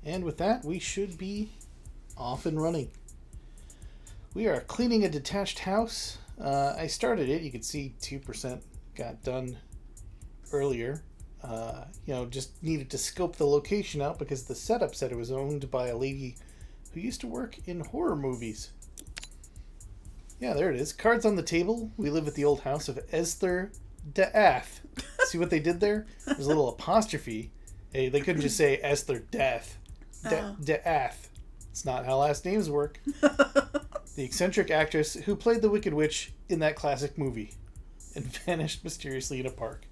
And with that, we should be off and running. We are cleaning a detached house. I started it. You can see 2% got done earlier. Just needed to scope the location out because the setup said it was owned by a lady who used to work in horror movies. Yeah, there it is. Cards on the table. We live at the old house of Esther Death. See what they did there? There's a little apostrophe. Hey, they couldn't just say Esther Death. Death. It's not how last names work. The eccentric actress who played the Wicked Witch in that classic movie and vanished mysteriously in a park.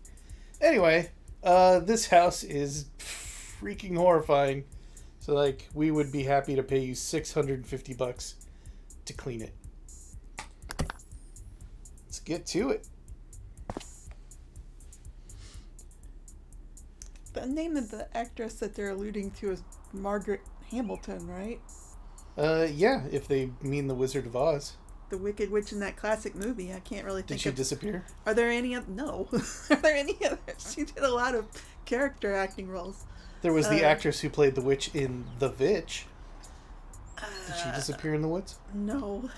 Anyway, this house is freaking horrifying. So, we would be happy to pay you $650 to clean it. Let's get to it. The name of the actress that they're alluding to is Margaret Hamilton, right? Yeah, if they mean the Wizard of Oz. The Wicked Witch in that classic movie. I can't really think Did she disappear? Are there any other? No. Are there any others? She did a lot of character acting roles. There was the actress who played the witch in The Witch. Did she disappear in the woods? No.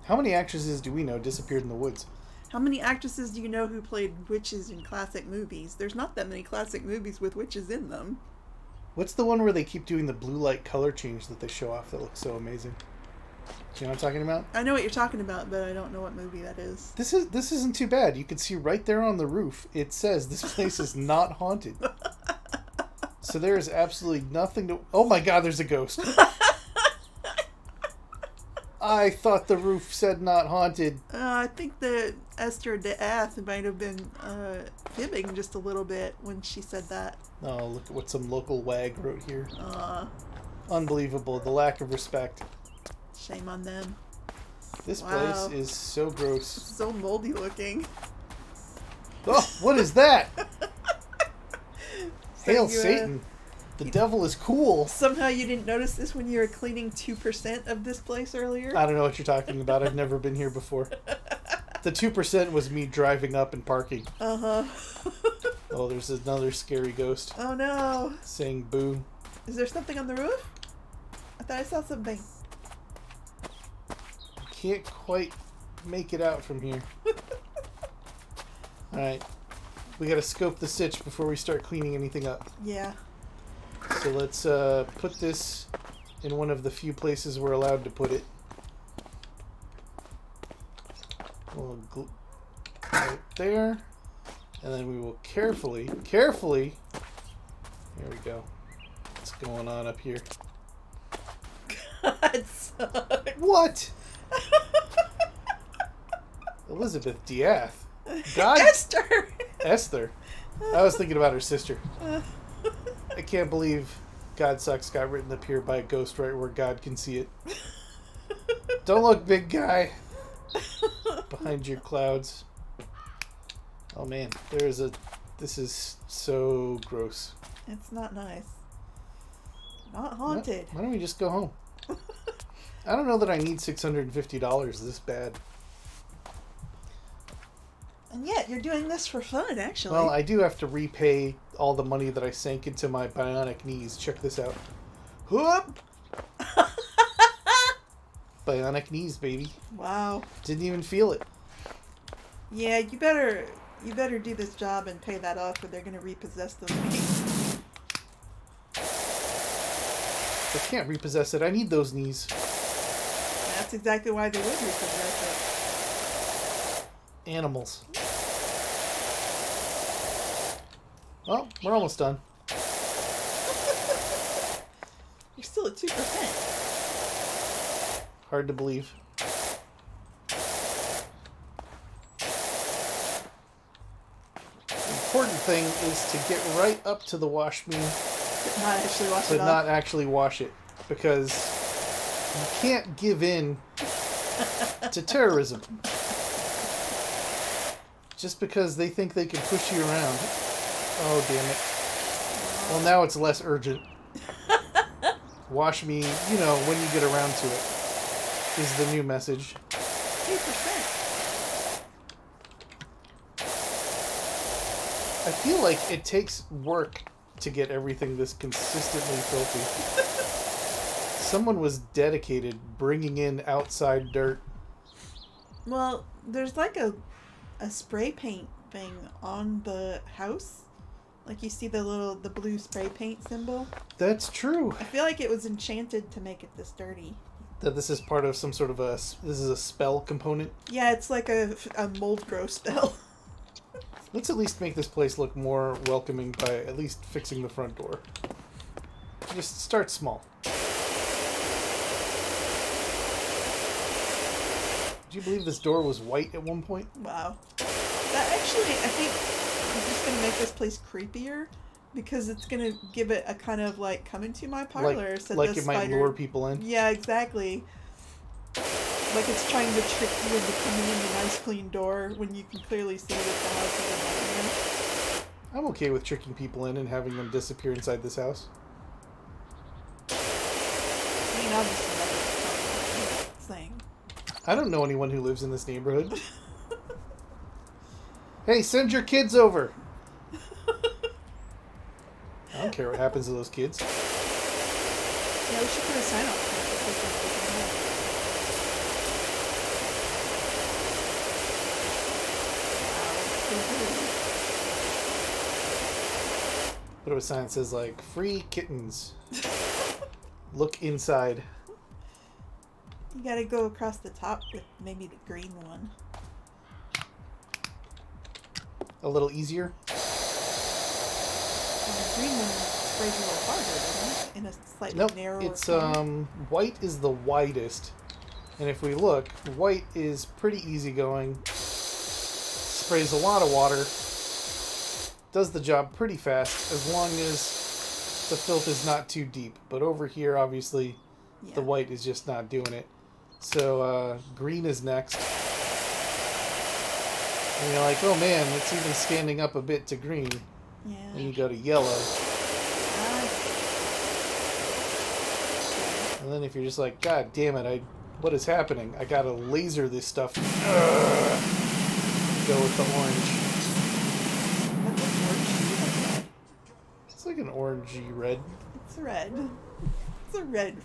How many actresses do we know disappeared in the woods? How many actresses do you know who played witches in classic movies? There's not that many classic movies with witches in them. What's the one where they keep doing the blue light color change that they show off that looks so amazing? Do you know what I'm talking about? I know what you're talking about, but I don't know what movie that is. This isn't too bad. You can see right there on the roof, it says this place is not haunted. So there is absolutely nothing to... Oh my god, there's a ghost. I thought the roof said not haunted. I think that Esther Death might have been fibbing just a little bit when she said that. Oh, look at what some local wag wrote here. Unbelievable. The lack of respect. Shame on them. This place is so gross. So moldy looking. Oh, what is that? Hail Satan. The devil is cool. Somehow you didn't notice this when you were cleaning 2% of this place earlier? I don't know what you're talking about. I've never been here before. The 2% was me driving up and parking. Uh-huh. Oh, there's another scary ghost. Oh, no. Saying boo. Is there something on the roof? I thought I saw something. Can't quite make it out from here. Alright. We gotta scope the sitch before we start cleaning anything up. Yeah. So let's put this in one of the few places we're allowed to put it. We'll right there. And then we will carefully, there we go. What's going on up here? God, son. What? Elizabeth Diath. God. Esther. I was thinking about her sister. I can't believe God Sucks got written up here by a ghost right where God can see it. Don't look, big guy. Behind your clouds. Oh man, this is so gross. It's not nice. Not haunted. Why don't we just go home? I don't know that I need $650 this bad. And yet, you're doing this for fun, actually. Well, I do have to repay all the money that I sank into my bionic knees. Check this out. Whoop! Bionic knees, baby. Wow. Didn't even feel it. Yeah, you better do this job and pay that off, or they're going to repossess those knees. I can't repossess it. I need those knees. That's exactly why they would repossess it. Animals. Well, we're almost done. You're still at 2%. Hard to believe. The important thing is to get right up to the wash bean. But not actually wash it. Because you can't give in to terrorism. Just because they think they can push you around. Oh, damn it. Well, now it's less urgent. Wash me, when you get around to it, is the new message. 2%. I feel like it takes work to get everything this consistently filthy. Someone was dedicated bringing in outside dirt. Well, there's like a spray paint thing on the house. Like you see the blue spray paint symbol. That's true. I feel like it was enchanted to make it this dirty. That this is part of some sort of this is a spell component. Yeah, it's like a mold grow spell. Let's at least make this place look more welcoming by at least fixing the front door. Just start small. Do you believe this door was white at one point? Wow. That actually, I think, is just going to make this place creepier because it's going to give it a kind of like, come into my parlor. Like it might lure people in? Yeah, exactly. Like it's trying to trick you into coming in the nice clean door when you can clearly see that the house is a nightmare. I'm okay with tricking people in and having them disappear inside this house. I mean, obviously that's not saying. I don't know anyone who lives in this neighborhood. Hey, send your kids over. I don't care what happens to those kids. Yeah, we should put a sign up for Put up a sign that says, like, free kittens. Look inside. You gotta go across the top with maybe the green one. A little easier. And the green one sprays a little harder, doesn't it? In a slightly narrower it's corner. white is the widest. And if we look, white is pretty easygoing. Sprays a lot of water. Does the job pretty fast as long as the filth is not too deep. But over here, obviously, the white is just not doing it. So green is next. And you're like, oh man, it's even standing up a bit to green. Yeah. And you go to yellow. And then if you're just like, God damn it, what is happening? I gotta laser this stuff. Go with the orange. It's like an orangey red. It's red. It's a red.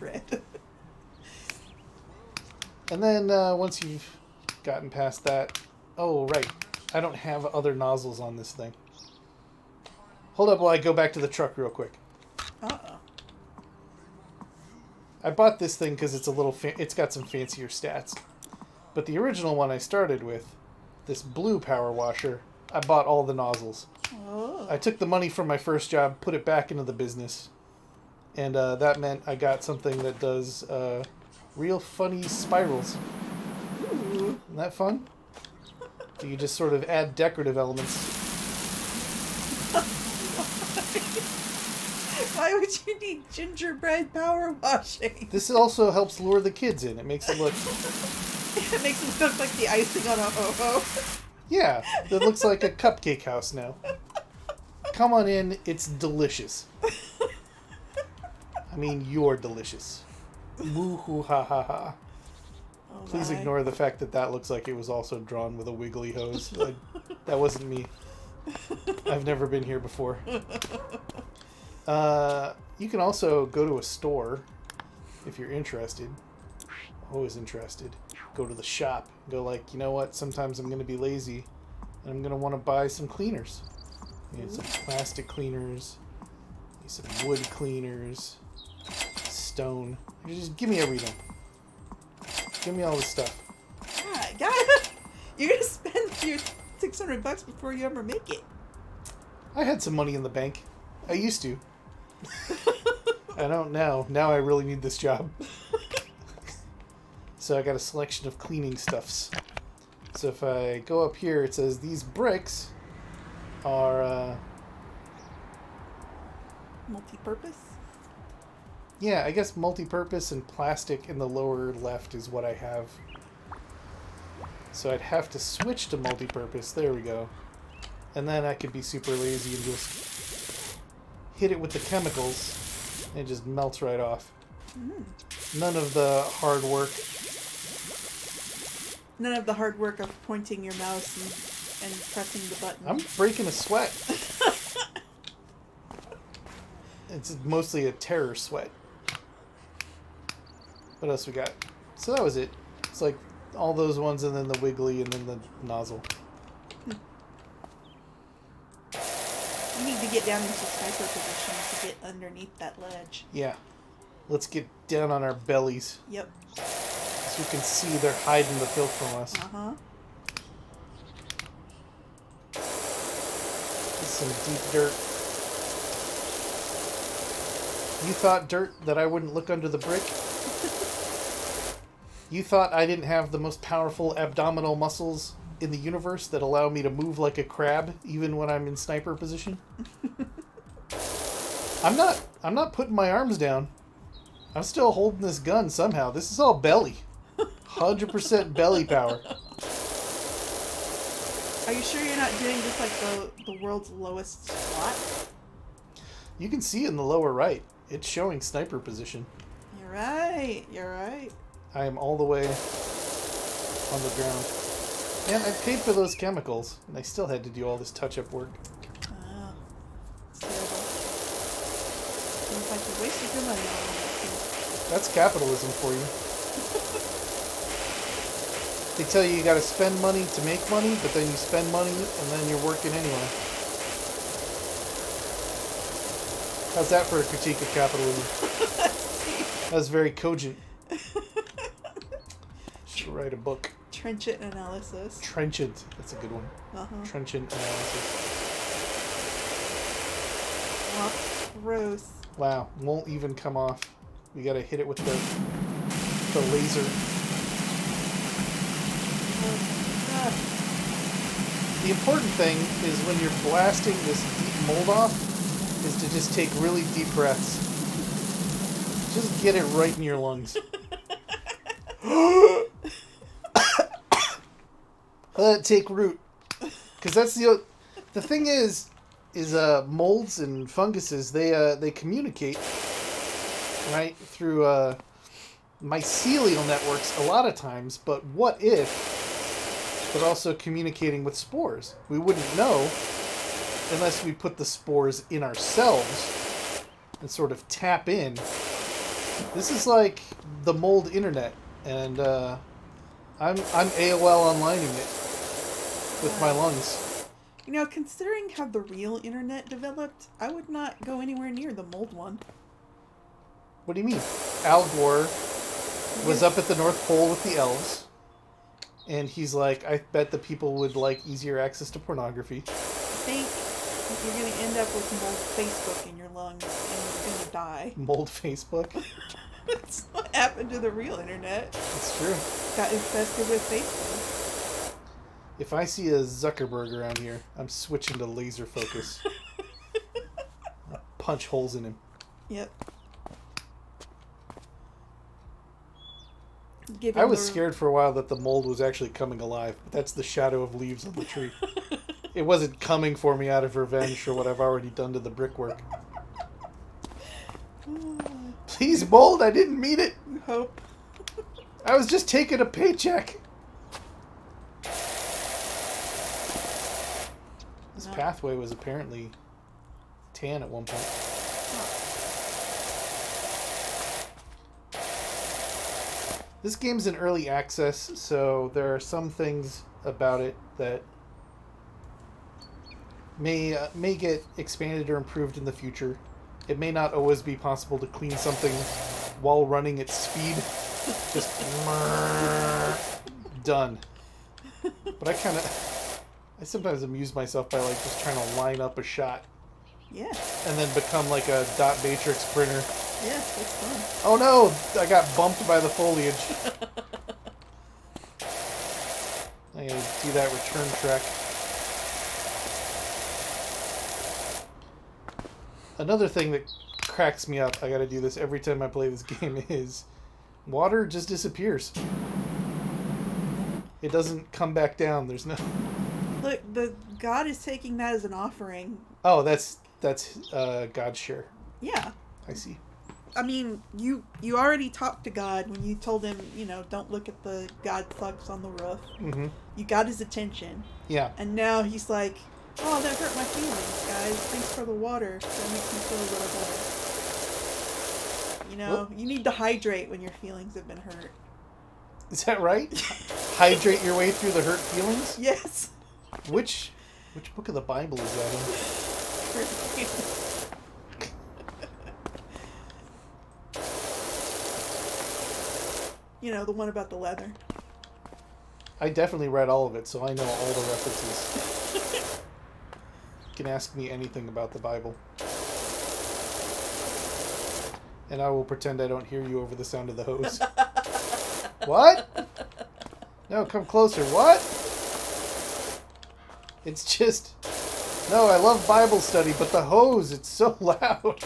And then once you've gotten past that... Oh, right. I don't have other nozzles on this thing. Hold up while I go back to the truck real quick. Uh-oh. I bought this thing because it's a little... it's got some fancier stats. But the original one I started with, this blue power washer, I bought all the nozzles. Oh. I took the money from my first job, put it back into the business. And that meant I got something that does real funny spirals. Ooh. Isn't that fun? So you just sort of add decorative elements. Why would you need gingerbread power washing? This also helps lure the kids in. It makes it look... It makes it look like the icing on a Hobo. Yeah, it looks like a cupcake house now. Come on in, it's delicious. I mean, you're delicious. Woo-hoo ha ha ha. Oh Please my. ignore the fact that that looks like it was also drawn with a wiggly hose. That wasn't me. I've never been here before. You can also go to a store if you're interested. Always interested. Go to the shop. Go like, you know what? Sometimes I'm going to be lazy and I'm going to want to buy some cleaners. You need some plastic cleaners. Need some wood cleaners. Stone. You just give me everything. Give me all this stuff. God, you're gonna spend your $600 before you ever make it. I had some money in the bank. I used to. I don't now. Now I really need this job. So I got a selection of cleaning stuffs. So if I go up here, it says these bricks are... Multi-purpose? yeah, I guess multi-purpose and plastic in the lower left is what I have. So I'd have to switch to multi-purpose. There we go. And then I could be super lazy and just hit it with the chemicals and it just melts right off. None of the hard work. None of the hard work of pointing your mouse and pressing the button. I'm breaking a sweat. It's mostly a terror sweat. What else we got? So that was it. It's like all those ones and then the wiggly and then the nozzle. You need to get down into sniper position to get underneath that ledge. Yeah. Let's get down on our bellies. Yep. So you can see they're hiding the filth from us. Uh-huh. Some deep dirt. You thought, Dirt, that I wouldn't look under the brick? You thought I didn't have the most powerful abdominal muscles in the universe that allow me to move like a crab even when I'm in sniper position? I'm not putting my arms down. I'm still holding this gun somehow. This is all belly. 100% belly power. Are you sure you're not doing just like the world's lowest squat? You can see in the lower right. It's showing sniper position. You're right. You're right. I am all the way on the ground. Man, I paid for those chemicals, and I still had to do all this touch-up work. Oh, it's terrible. Seems like you wasted your money on that. That's capitalism for you. They tell you gotta spend money to make money, but then you spend money, and then you're working anyway. How's that for a critique of capitalism? That was very cogent. Should write a book. Trenchant analysis. Trenchant. That's a good one. Uh-huh. Trenchant analysis. Well, gross. Wow, won't even come off. We gotta hit it with the laser. The important thing is when you're blasting this deep mold off, is to just take really deep breaths. Just get it right in your lungs. Let it take root. Because that's the thing is molds and funguses, they communicate, right, through mycelial networks a lot of times, but what if they're also communicating with spores? We wouldn't know unless we put the spores in ourselves and sort of tap in. This is like the mold internet, and I'm AOL onlining it with my lungs. You know, considering how the real internet developed, I would not go anywhere near the mold one. What do you mean? Al Gore was up at the North Pole with the elves, and he's like, I bet the people would like easier access to pornography. I think you're going to end up with mold Facebook in your lungs, and you're going to die. Mold Facebook? That's what happened to the real internet. It's true. Got infested with Facebook. If I see a Zuckerberg around here, I'm switching to laser focus. I'll punch holes in him. Yep. I was scared for a while that the mold was actually coming alive, but that's the shadow of leaves on the tree. It wasn't coming for me out of revenge for what I've already done to the brickwork. Please, mold, I didn't mean it. Hope. I was just taking a paycheck. This pathway was apparently tan at one point. This game's in early access, so there are some things about it that may get expanded or improved in the future. It may not always be possible to clean something while running at speed. Just done. But I sometimes amuse myself by like just trying to line up a shot. Yeah. And then become like a dot matrix printer. Yeah, it's fun. Oh no! I got bumped by the foliage. I gotta do that return track. Another thing that cracks me up, I gotta do this every time I play this game, is water just disappears. It doesn't come back down. There's no... Look, the god is taking that as an offering. Oh, that's God's share. Yeah. I see. I mean, you already talked to God when you told him, don't look at the God sucks on the roof. Mm-hmm. You got his attention. Yeah. And now he's like, oh, that hurt my feelings, guys. Thanks for the water. That makes me feel a little better. You know, you need to hydrate when your feelings have been hurt. Is that right? Hydrate your way through the hurt feelings? Yes. Which book of the Bible is that in? You know, the one about the leather. I definitely read all of it, so I know all the references. You can ask me anything about the Bible. And I will pretend I don't hear you over the sound of the hose. What? No, come closer. What? It's just... No, I love Bible study, but the hose, it's so loud.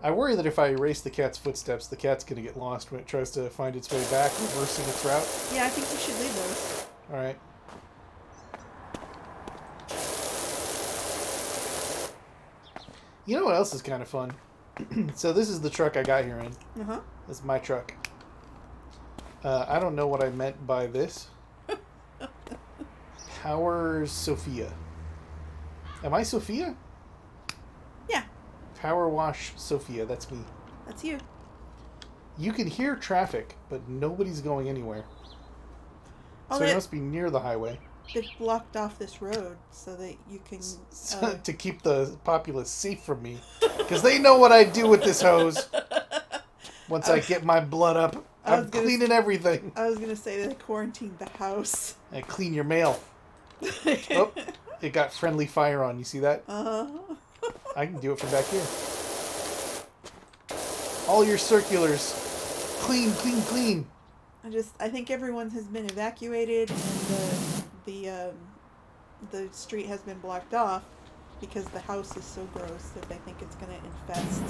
I worry that if I erase the cat's footsteps, the cat's going to get lost when it tries to find its way back, reversing its route. Yeah, I think you should leave those. Alright. You know what else is kind of fun? So this is the truck I got here in. Uh-huh. This is my truck. I don't know what I meant by this. Power Sophia. Am I Sophia? Yeah. PowerWash Sophia, that's me. That's you. You can hear traffic, but nobody's going anywhere. Oh, So it must be near the highway. They've blocked off this road so that you can... To keep the populace safe from me. Because they know what I do with this hose. Once I get my blood up, I'm cleaning everything. I was going to say they quarantined the house. I clean your mail. Oh, it got friendly fire on. You see that? Uh-huh. I can do it from back here. All your circulars. Clean, clean, clean. I think everyone has been evacuated and the street has been blocked off because the house is so gross that they think it's going to infest.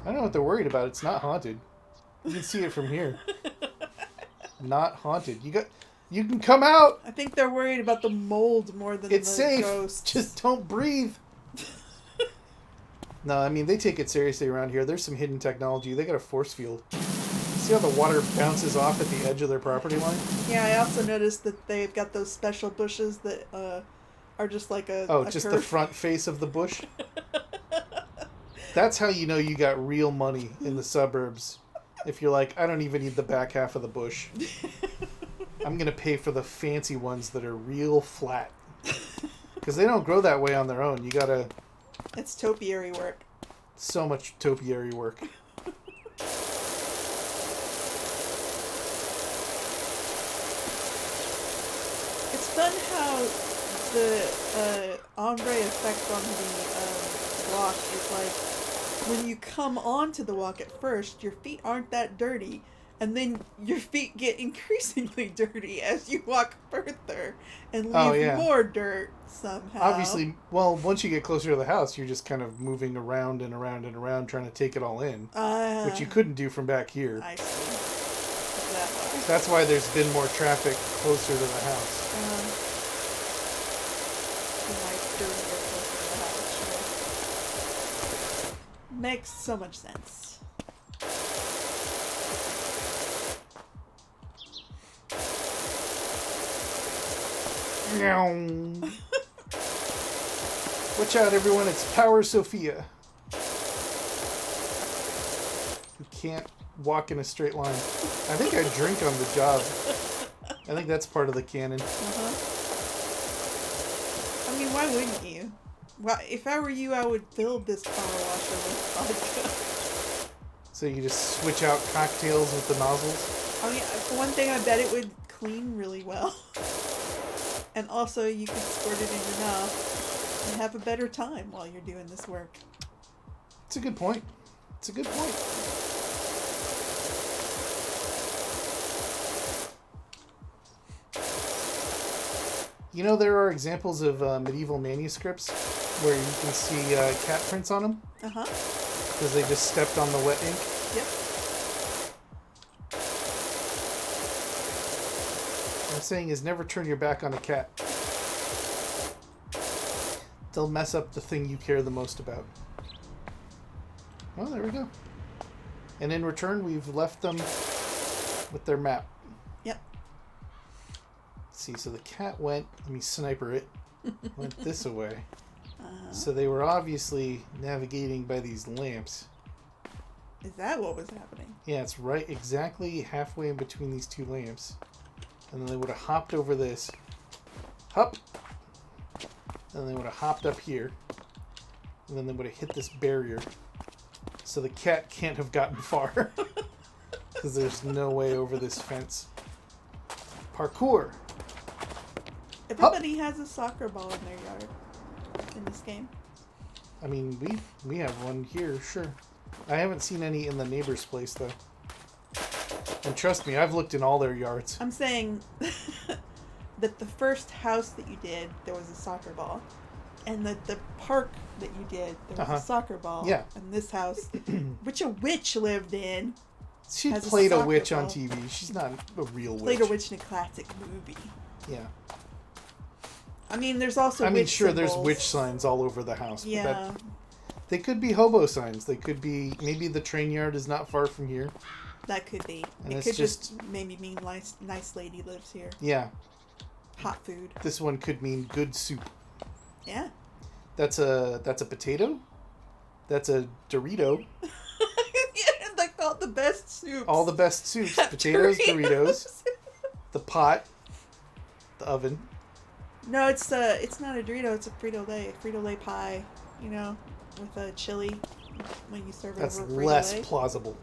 I don't know what they're worried about. It's not haunted. You can see it from here. Not haunted. You can come out. I think they're worried about the mold more than it's the safe. ghosts. Just don't breathe. No, I mean, they take it seriously around here. There's some hidden technology. They got a force field. See how the water bounces off at the edge of their property line? Yeah, I also noticed that they've got those special bushes that are just like a just curve. The front face of the bush? That's how you know you got real money in the suburbs. If you're like, I don't even need the back half of the bush. I'm going to pay for the fancy ones that are real flat. Because they don't grow that way on their own. You got to... It's topiary work. So much topiary work. It's fun how the ombre effect on the walk is like when you come onto the walk at first, your feet aren't that dirty, and then your feet get increasingly dirty as you walk further and leave more dirt somehow. Obviously, well, once you get closer to the house, you're just kind of moving around and around and around trying to take it all in, which you couldn't do from back here. I see. That's why there's been more traffic closer to the house. Makes so much sense. Watch out, everyone. It's Power Sophia. You can't walk in a straight line. I think I drink on the job. I think that's part of the canon. I mean, why wouldn't you? Well, if I were you, I would fill this power washer with vodka. So you just switch out cocktails with the nozzles? I mean, for one thing, I bet it would clean really well. And also, you could squirt it in your mouth and have a better time while you're doing this work. It's a good point. It's a good point. You know, there are examples of medieval manuscripts where you can see cat prints on them. Uh-huh. Because they just stepped on the wet ink. Yep. What I'm saying is never turn your back on a cat. They'll mess up the thing you care the most about. Well, there we go. And in return, we've left them with their map. Yep. Let's see, so the cat went. Let me sniper it. went this way. Uh-huh. So they were obviously navigating by these lamps. Is that what was happening? Yeah, it's right exactly halfway in between these two lamps. And then they would have hopped over this. Hop! And they would have hopped up here. And then they would have hit this barrier. So the cat can't have gotten far. Because there's no way over this fence. Parkour! Everybody has a soccer ball in their yard in this game. I mean, we have one here, sure. I haven't seen any in the neighbor's place, though. And trust me, I've looked in all their yards. I'm saying that the first house that you did, there was a soccer ball. And that the park that you did, there was a soccer ball. Yeah. And this house, which a witch lived in. She has played a soccer witch ball. on TV. She's not a real witch. Played a witch in a classic movie. Yeah. I mean, there's also There's symbols. witch signs all over the house. Yeah. But they could be hobo signs. They could be... Maybe the train yard is not far from here. That could be. And it it's could just- just maybe mean nice lady lives here. Yeah. Hot food. This one could mean good soup. Yeah. That's a potato. That's a Dorito. Yeah, like all the best soups. All the best soups. Potatoes, Doritos. The pot. The oven. No, it's not a Dorito. It's a Frito-Lay pie. You know, with a chili when you serve it That's over Frito-Lay. less plausible.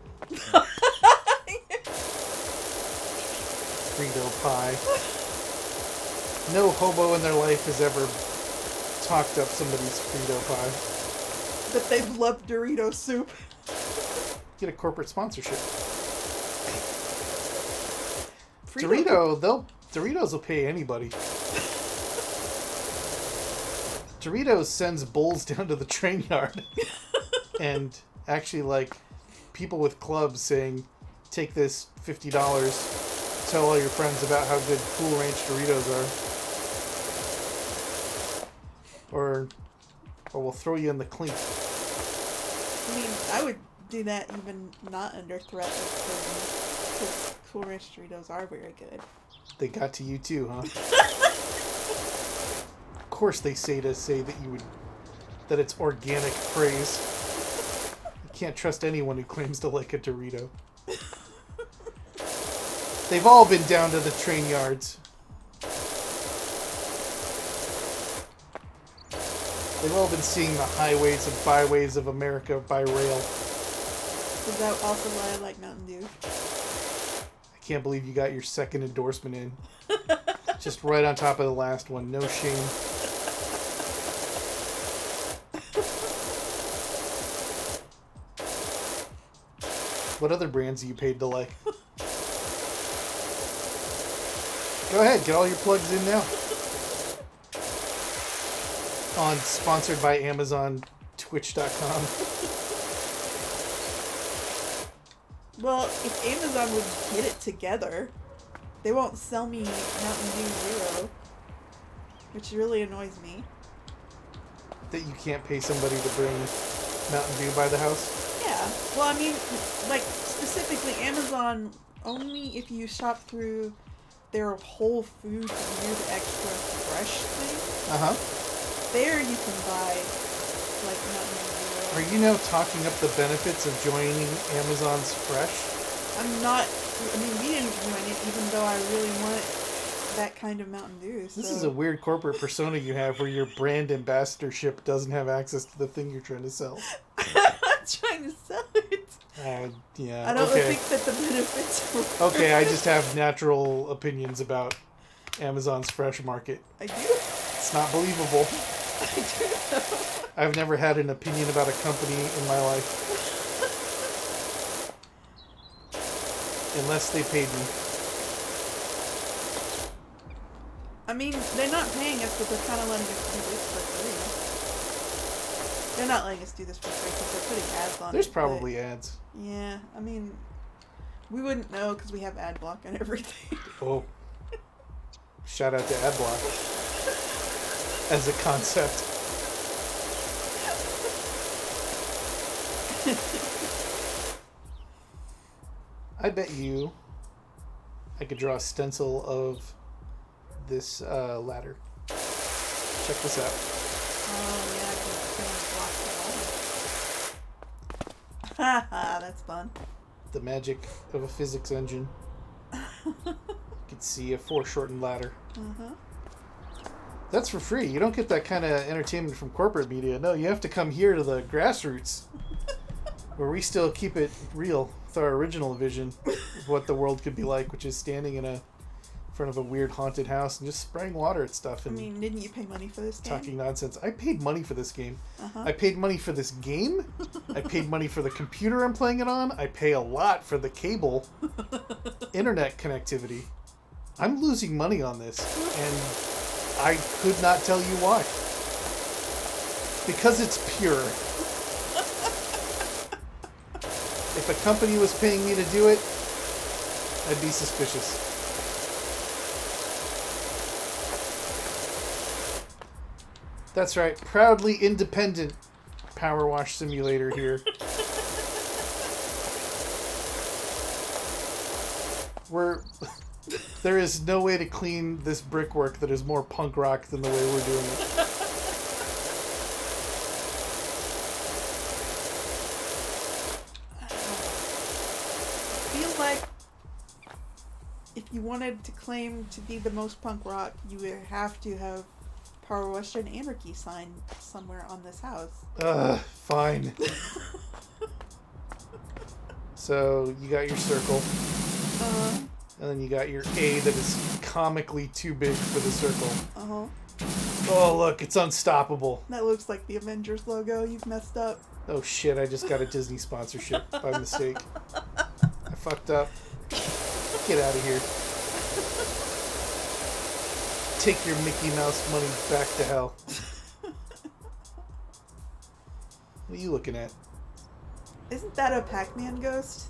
Frito pie. No hobo in their life has ever talked up somebody's Frito pie. But they love Dorito soup. Get a corporate sponsorship. Frito. Doritos will pay anybody. Doritos sends bulls down to the train yard and actually like people with clubs saying, take this $50, tell all your friends about how good Cool Ranch Doritos are. Or we'll throw you in the clink. I mean, I would do that even not under threat of prison. Because Cool Ranch Doritos are very good. They got to you too, huh? Of course they say that it's organic praise. You can't trust anyone who claims to like a Dorito. They've all been down to the train yards. They've all been seeing the highways and byways of America by rail. Is that also why I like Mountain Dew? I can't believe you got your second endorsement in. Just right on top of the last one. No shame. What other brands are you paid to like? Go ahead, get all your plugs in now. On sponsored by Amazon, Twitch.com. Well, if Amazon would get it together, they won't sell me Mountain Dew Zero, which really annoys me. That you can't pay somebody to bring Mountain Dew by the house? Yeah. Well, I mean, like, specifically Amazon, only if you shop through their Whole Foods Weird Extra Fresh thing. Uh-huh. There you can buy, like, Mountain Dew Zero. Are you now talking up the benefits of joining Amazon's Fresh? I'm not, I mean, we didn't join it, even though I really want that kind of Mountain Dew. So. This is a weird corporate persona you have where your brand ambassadorship doesn't have access to the thing you're trying to sell. I'm not trying to sell it. Yeah, I don't okay. think that the benefits are Okay, I just have natural opinions about Amazon's Fresh Market. I do. It's not believable. I do know. I've never had an opinion about a company in my life. Unless they paid me. I mean, they're not paying us, but they're kind of letting us do this for free. They're not letting us do this for free because they're putting ads on There's it. probably ads. Yeah, I mean, we wouldn't know because we have ad block and everything. Oh. Shout out to Adblock. As a concept. I bet you I could draw a stencil of this ladder. Check this out. Oh, yeah, haha, that's fun. The magic of a physics engine. You can see a foreshortened ladder. Uh-huh. That's for free. You don't get that kind of entertainment from corporate media. No, you have to come here to the grassroots, where we still keep it real with our original vision of what the world could be like, which is standing in front of a weird haunted house and just spraying water at stuff and didn't you pay money for this game? talking nonsense. I paid money for this game. Uh-huh. I paid money for this game. I paid money for the computer I'm playing it on. I pay a lot for the cable internet connectivity. I'm losing money on this, and I could not tell you why. Because it's pure. If a company was paying me to do it, I'd be suspicious. That's right. Proudly independent PowerWash simulator here. There is no way to clean this brickwork that is more punk rock than the way we're doing it. I feel like if you wanted to claim to be the most punk rock, you would have to have PowerWash and Anarchy sign somewhere on this house. Fine. So you got your circle. And then you got your A that is comically too big for the circle. Uh-huh. Oh, look, it's unstoppable. That looks like the Avengers logo. You've messed up. Oh, shit, I just got a Disney sponsorship by mistake. I fucked up. Get out of here. Take your Mickey Mouse money back to hell. What are you looking at? Isn't that a Pac-Man ghost?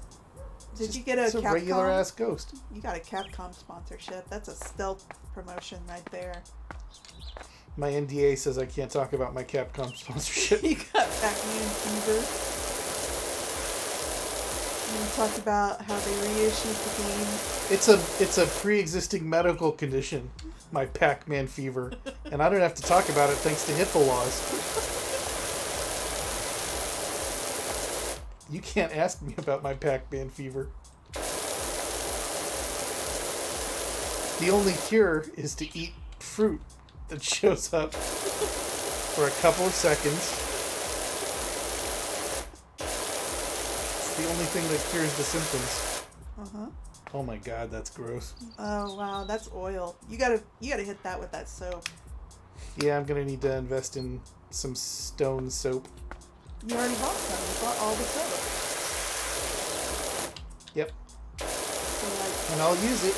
Did you get a Capcom? It's a regular ass ghost. You got a Capcom sponsorship. That's a stealth promotion right there. My NDA says I can't talk about my Capcom sponsorship. You got Pac-Man fever. And you talked about how they reissued the game. It's a pre-existing medical condition, my Pac-Man fever, and I don't have to talk about it thanks to HIPAA laws. You can't ask me about my Pac-Man fever. The only cure is to eat fruit that shows up for a couple of seconds. It's the only thing that cures the symptoms. Uh-huh. Oh my god, that's gross. Oh wow, that's oil. You gotta hit that with that soap. Yeah, I'm gonna need to invest in some stone soap. You already bought some. You bought all the soap. Yep. So like, And I'll use it.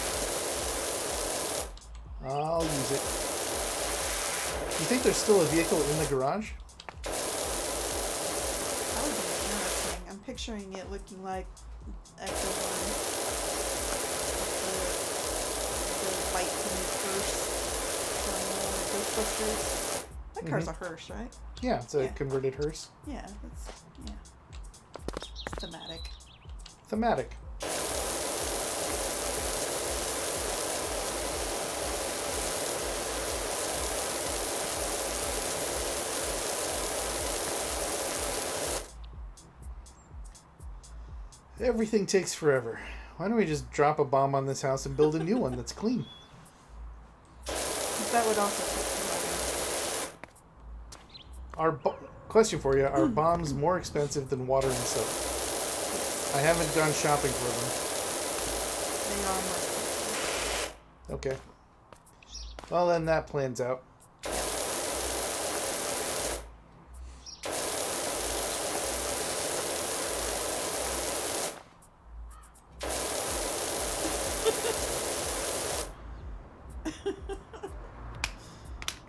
I'll use it. You think there's still a vehicle in the garage? that would be interesting. I'm picturing it looking like Echo One. The white painted hearse from Ghostbusters. That car's a hearse, right? Yeah, it's a Yeah. converted hearse. Yeah, it's thematic. Thematic. Everything takes forever. Why don't we just drop a bomb on this house and build a new one that's clean? That would also take forever. Question for you. Are bombs more expensive than water and soap? I haven't gone shopping for They are more expensive. them. Okay. Well, then that plans out. Are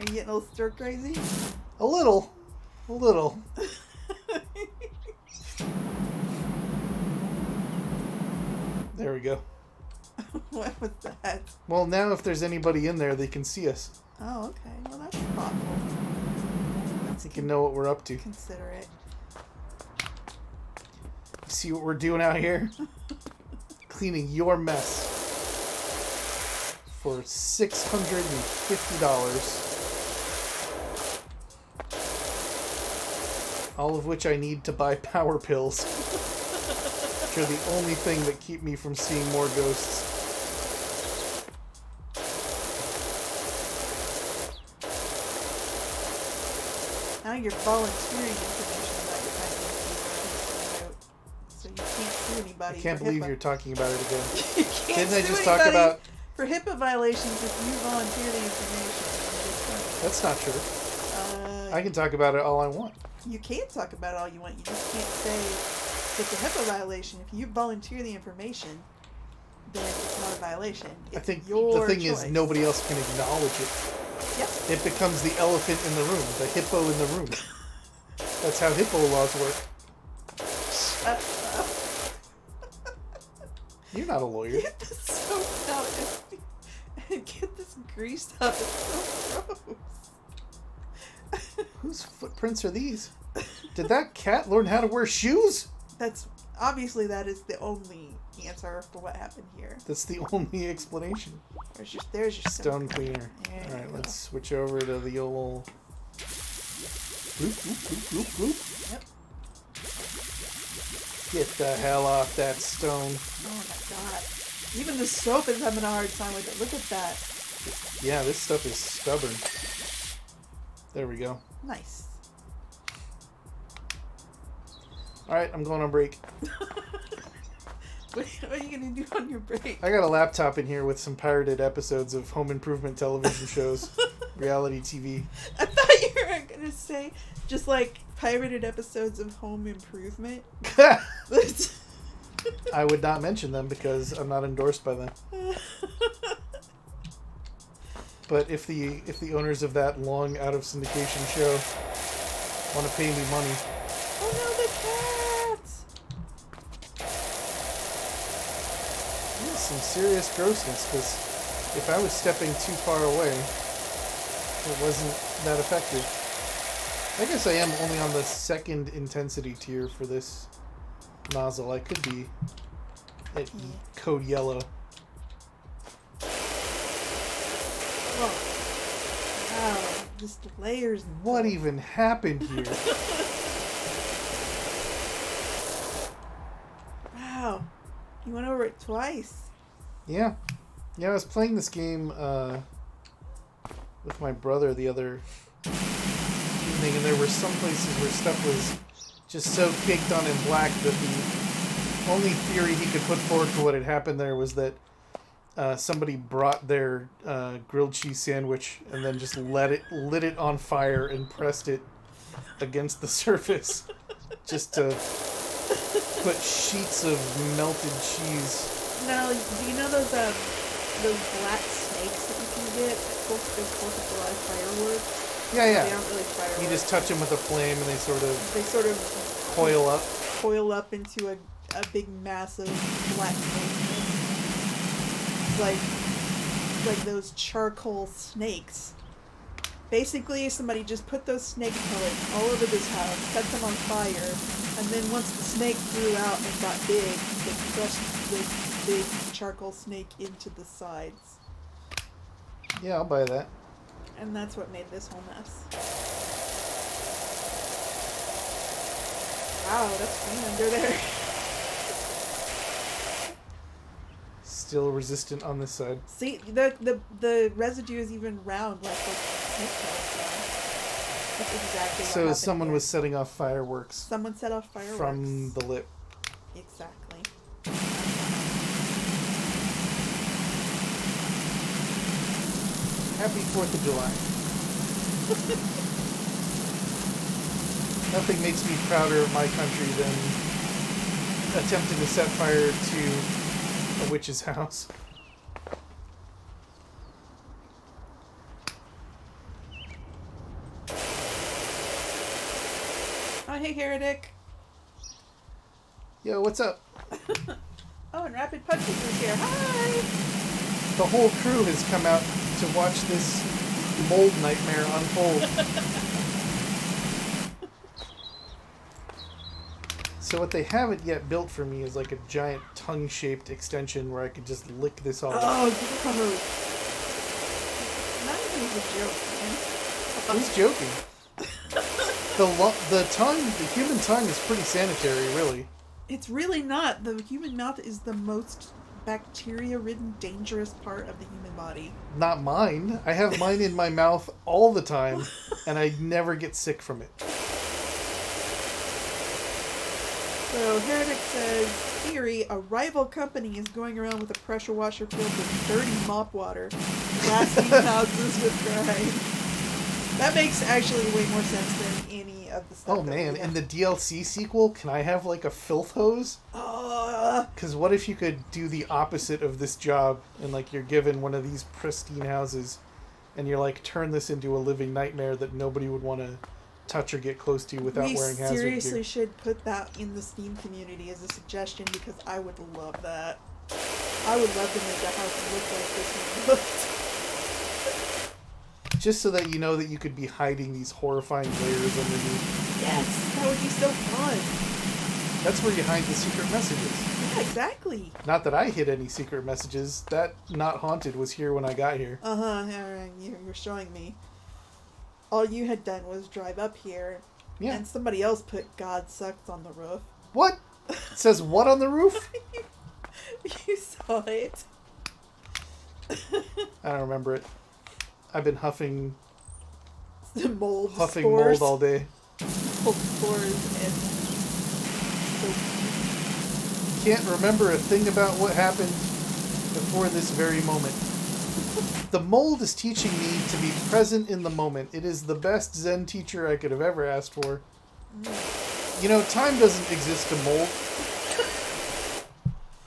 you getting a little stir crazy? A little. A little. There we go. What was that? Well, now if there's anybody in there, they can see us. Oh, okay. Well, that's thoughtful. That's They can know what we're up to. considerate. See what we're doing out here? Cleaning your mess. For $650. All of which I need to buy power pills. Which are the only thing that keep me from seeing more ghosts. Now you're volunteering information about your pet. So you can't sue anybody. I can't believe you're talking about it again. You can't Didn't I sue just talk anybody about... for HIPAA violations if you volunteer the information? That's not true. I can talk about it all I want. You can talk about it all you want. You just can't say it's a HIPAA violation. If you volunteer the information, then it's not a violation. It's I think your the thing choice. is nobody else can acknowledge it. Yep. It becomes the elephant in the room, the hippo in the room. That's how hippo laws work. Shut up. You're not a lawyer. Get this soap out and get this grease out. It's so gross. Whose footprints are these? Did that cat learn how to wear shoes? That's obviously that is the only answer for what happened here. That's the only explanation. There's your Stone cleaner. Alright, let's switch over to the old bloop, bloop, bloop, bloop, bloop. Yep. Get the hell off that stone. Oh my god. Even the soap is having a hard time with it. Look at that. Yeah, this stuff is stubborn. There we go. Nice. Alright, I'm going on break. What are you going to do on your break? I got a laptop in here with some pirated episodes of home improvement television shows. Reality TV. I thought you were going to say just like pirated episodes of Home Improvement. I would not mention them because I'm not endorsed by them. But if the owners of that long out of syndication show want to pay me money. Oh no, the cats! There's some serious grossness because if I was stepping too far away, it wasn't that effective. I guess I am only on the second intensity tier for this nozzle. I could be at code yellow. Oh. Wow, just layers. What even happened here? Wow, you went over it twice. Yeah. Yeah, I was playing this game with my brother the other evening, and there were some places where stuff was just so caked on in black that the only theory he could put forward for what had happened there was that somebody brought their grilled cheese sandwich and then just lit it on fire and pressed it against the surface just to put sheets of melted cheese. Now, do you know those black snakes that you can get at 4th of July fireworks? Yeah. They aren't really fireworks. You just touch them with a flame and they sort of coil up into a big massive black snake. Like those charcoal snakes. Basically, somebody just put those snake pellets all over this house, set them on fire, and then once the snake grew out and got big, they crushed this big charcoal snake into the sides. Yeah, I'll buy that. And that's what made this whole mess. Wow, that's clean under there. Still resistant on this side. See, the residue is even round like those snake pellets are. That's exactly what So happened someone here. was setting off fireworks. Someone set off fireworks. From the lip. Exactly. Happy 4th of July. Nothing makes me prouder of my country than attempting to set fire to a witch's house. Oh, hey, Heretic. Yo, what's up? Oh, and Rapid Punches is here. Hi! The whole crew has come out to watch this mold nightmare unfold. So what they haven't yet built for me is like a giant tongue-shaped extension where I could just lick this all up. Oh, gross. Not even a joke, man. Who's joking? The human tongue is pretty sanitary, really. It's really not. The human mouth is the most bacteria-ridden, dangerous part of the human body. Not mine. I have mine in my mouth all the time, and I never get sick from it. So Heretic says, theory, a rival company is going around with a pressure washer filled with dirty mop water, blasting houses with grime. That makes actually way more sense than any of the stuff. Oh man, in the DLC sequel, can I have like a filth hose? Because what if you could do the opposite of this job, and like you're given one of these pristine houses, and you're like, turn this into a living nightmare that nobody would want to touch or get close to without wearing hazard gear. We seriously should put that in the Steam community as a suggestion, because I would love that. I would love to make a house look like this one looked. Just so that you know that you could be hiding these horrifying layers underneath. Yes, that would be so fun. That's where you hide the secret messages. Yeah, exactly. Not that I hid any secret messages. That Not Haunted was here when I got here. Yeah, you're showing me. All you had done was drive up here, and somebody else put God Sucks on the roof. What? It says what on the roof? You saw it. I don't remember it. I've been huffing mold all day. Mold spores and Can't remember a thing about what happened before this very moment. The mold is teaching me to be present in the moment. It is the best Zen teacher I could have ever asked for. You know, time doesn't exist to mold.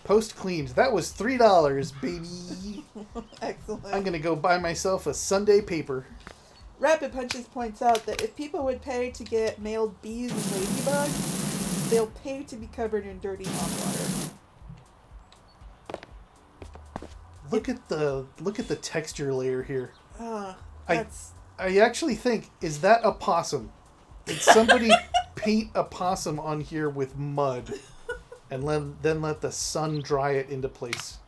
Post cleaned. That was $3, baby. Excellent. I'm gonna go buy myself a Sunday paper. Rapid Punches points out that if people would pay to get mailed bees and ladybugs, they'll pay to be covered in dirty hot water. Look at the texture layer here. That's... I actually think, is that a possum? Did somebody paint a possum on here with mud and then let the sun dry it into place?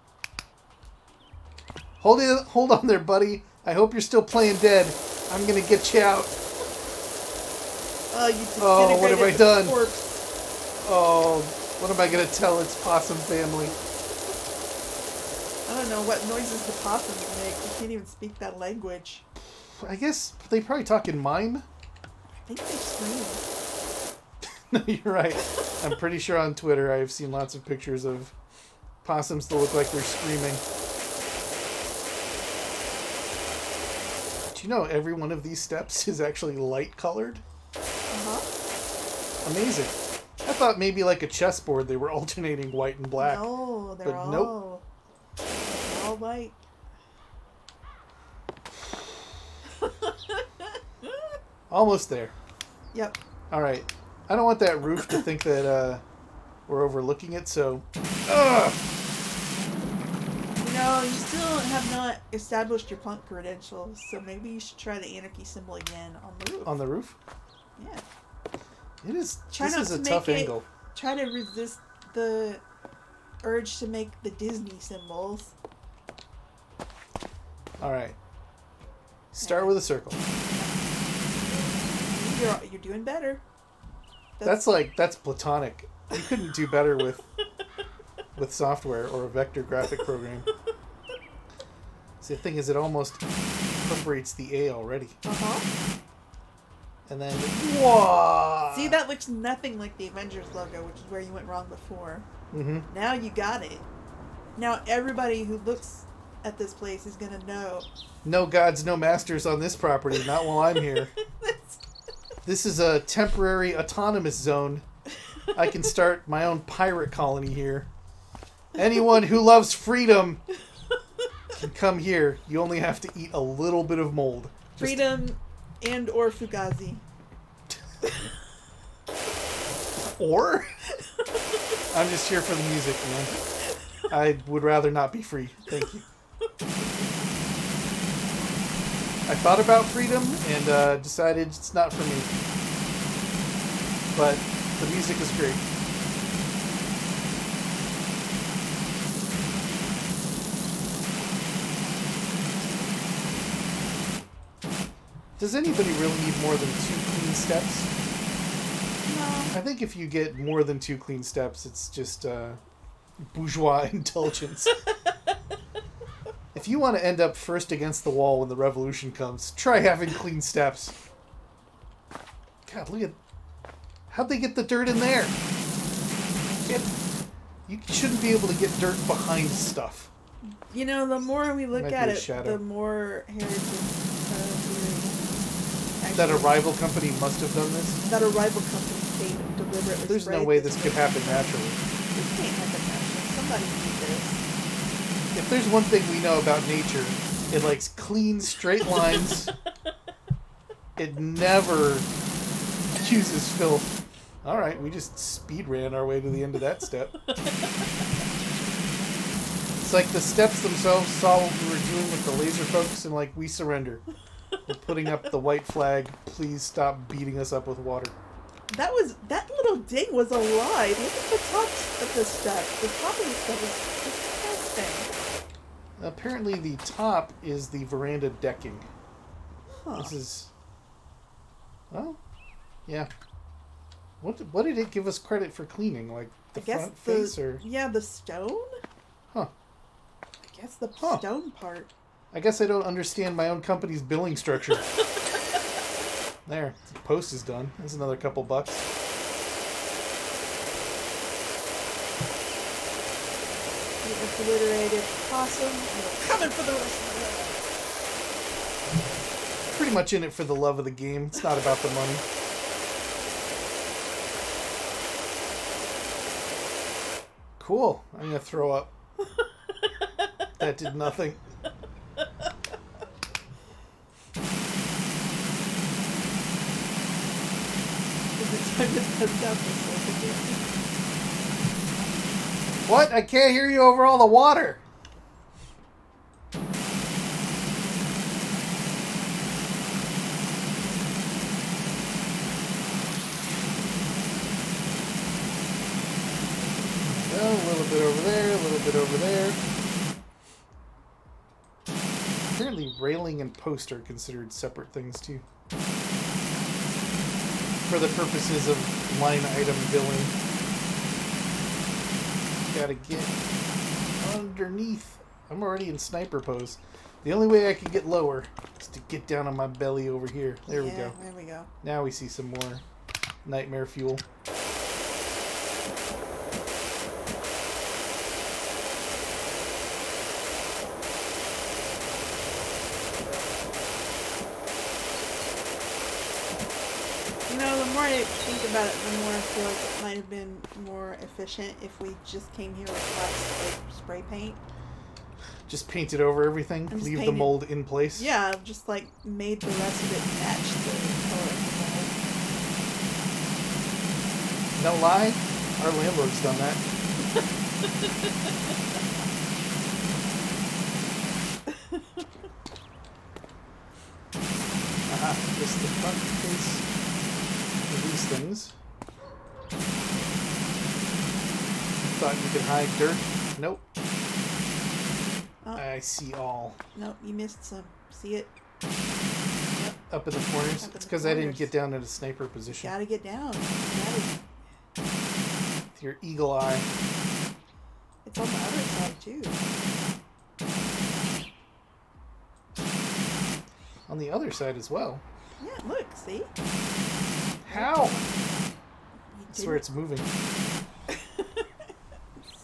Hold on there, buddy. I hope you're still playing dead. I'm gonna get you out. What have I done? Oh, what am I gonna tell its possum family? I don't know what noises the possums make. You can't even speak that language. I guess they probably talk in mime. I think they scream. No, you're right. I'm pretty sure on Twitter I've seen lots of pictures of possums that look like they're screaming. Do you know every one of these steps is actually light colored? Amazing. I thought maybe like a chessboard they were alternating white and black. No, they're all... Nope. All white. Almost there. Yep. All right. I don't want that roof to think that we're overlooking it, so... You know, you still have not established your punk credentials, so maybe you should try the anarchy symbol again on the roof. On the roof? Yeah. It is... This is a tough angle. Try to resist the urge to make the Disney symbols. All right. Start with a circle. You're doing better. That's platonic. You couldn't do better with software or a vector graphic program. See, the thing is, it almost incorporates the A already. And then, whoa! See, that looks nothing like the Avengers logo, which is where you went wrong before. Mm-hmm. Now you got it. Now everybody who looks at this place is gonna know. No gods, no masters on this property. Not while I'm here. This is a temporary autonomous zone. I can start my own pirate colony here. Anyone who loves freedom can come here. You only have to eat a little bit of mold. Freedom and or Fugazi. Or? I'm just here for the music, man. I would rather not be free. Thank you. I thought about freedom and decided it's not for me. But the music is great. Does anybody really need more than 2 clean steps? I think if you get more than 2 clean steps, it's just bourgeois intelligence. If you want to end up first against the wall when the revolution comes, try having clean steps. God, look at... How'd they get the dirt in there? You shouldn't be able to get dirt behind stuff. You know, the more we look at it, shadow. the more heritage That a rival company must have done this? That a rival company came and deliberately There's no way this could happen naturally. This can't happen naturally. Somebody did this. If there's one thing we know about nature, it likes clean, straight lines. It never uses filth. Alright, we just speed ran our way to the end of that step. It's like the steps themselves saw what we were doing with the laser focus and like, we surrender. We're putting up the white flag. Please stop beating us up with water. That little ding was a lie. Look at the top of the step. The top of the step is disgusting. Apparently the top is the veranda decking. Huh. This is... Well, yeah. What did it give us credit for cleaning? Like the front face or... Yeah, the stone? Huh. I guess the stone part. I guess I don't understand my own company's billing structure. There, the post is done. There's another couple bucks. The obliterated possum. I'm coming for the rest of Pretty much in it for the love of the game. It's not about the money. Cool. I'm gonna throw up. That did nothing. What? I can't hear you over all the water. Well, a little bit over there, a little bit over there. Apparently railing and post are considered separate things too. For the purposes of line item billing. Gotta get underneath. I'm already in sniper pose. The only way I can get lower is to get down on my belly over here. There we go. There we go. Now we see some more nightmare fuel. The more I think about it, the more I feel like it might have been more efficient if we just came here with black spray paint. Just paint it over everything? Leave the mold in place? Yeah, just like made the rest of it match the color of the mold. No lie, our landlord's done that. Just the front face. These things. Thought you could hide dirt? Nope. Oh. I see all. Nope, you missed some. See it? Yep. Up in the corners. It's because I didn't get down in a sniper position. You gotta get down. With your eagle eye. It's on the other side too. On the other side as well. Yeah, look, see? How? I swear it's moving.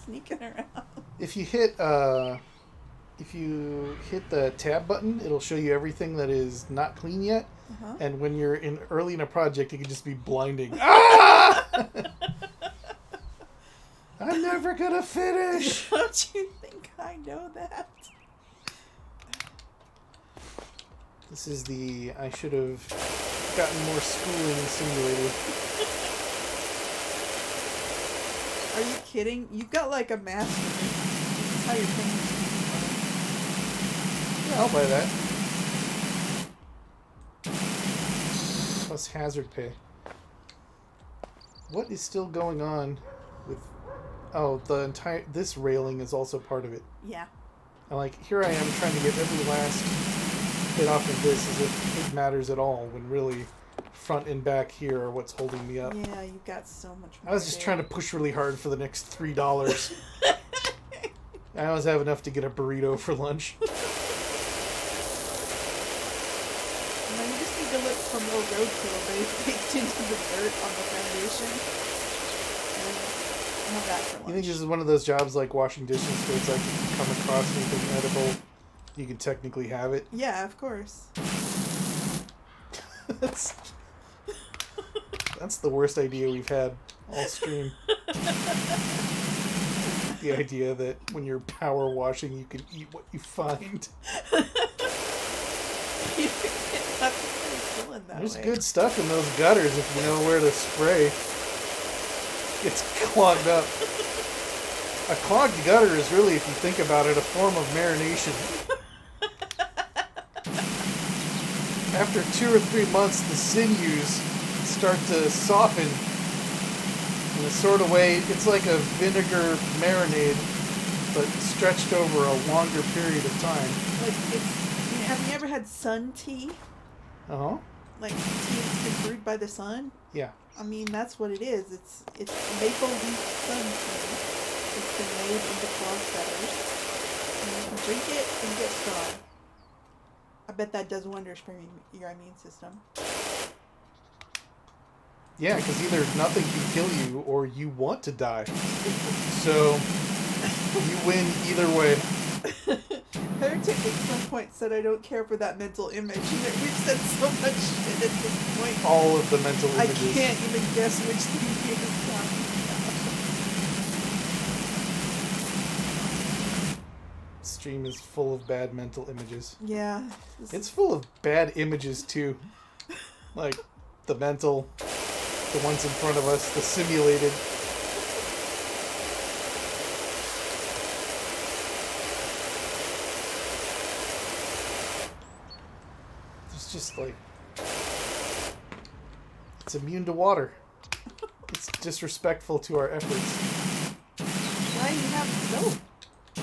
Sneaking around. If you hit the tab button, it'll show you everything that is not clean yet. Uh-huh. And when you're early in a project, it can just be blinding. Ah! I'm never gonna finish. Don't you think I know that? This is the I should have gotten more schooling simulator. Are you kidding? You've got like a master. This is how your fingers Yeah, I'll buy that. Plus hazard pay. What is still going on with... Oh, this railing is also part of it. Yeah. And like, here I am trying to get every last bit off of this as if it matters at all, when really front and back here are what's holding me up. Yeah, you've got so much more. I was just trying to push really hard for the next $3. I always have enough to get a burrito for lunch. No, you just need to look for more roadkill baked into the dirt on the foundation. And have that for lunch. You think this is one of those jobs like washing dishes where it's like if you come across anything edible, you can technically have it? Yeah, of course. That's the worst idea we've had all stream. The idea that when you're power washing, you can eat what you find. There's good stuff in those gutters if you know where to spray. It's clogged up. A clogged gutter is really, if you think about it, a form of marination. After 2 or 3 months, the sinews start to soften in a sort of way. It's like a vinegar marinade, but stretched over a longer period of time. Like, have you ever had sun tea? Uh-huh. Like tea that's been brewed by the sun? Yeah. I mean, that's what it is. It's maple leaf sun tea. It's been made into clogged gutters. And you can drink it and get strong. I bet that does wonders for your immune system. Yeah, because either nothing can kill you or you want to die. So, you win either way. Heretic at some point said, I don't care for that mental image. We've said so much shit at this point. All of the mental I images. can't even guess which thing he was talking about. Stream is full of bad mental images. Yeah. It's full of bad images, too. Like, the mental, the ones in front of us, the simulated. It's just like... It's immune to water. It's disrespectful to our efforts. Why you have soap? I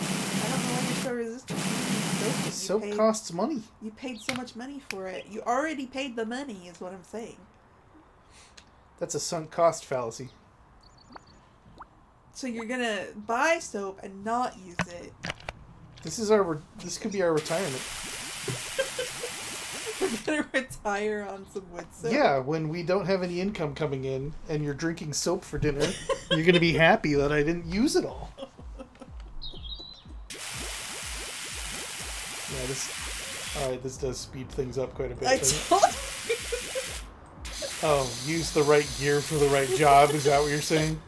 don't know why you're so resistant to using soap. Soap costs money. You paid so much money for it. You already paid the money, is what I'm saying. That's a sunk cost fallacy. So you're gonna buy soap and not use it. This could be our retirement. We're gonna retire on some wood soap. Yeah, when we don't have any income coming in and you're drinking soap for dinner, you're gonna be happy that I didn't use it all. Yeah, this does speed things up quite a bit. I told you. Oh, use the right gear for the right job, is that what you're saying?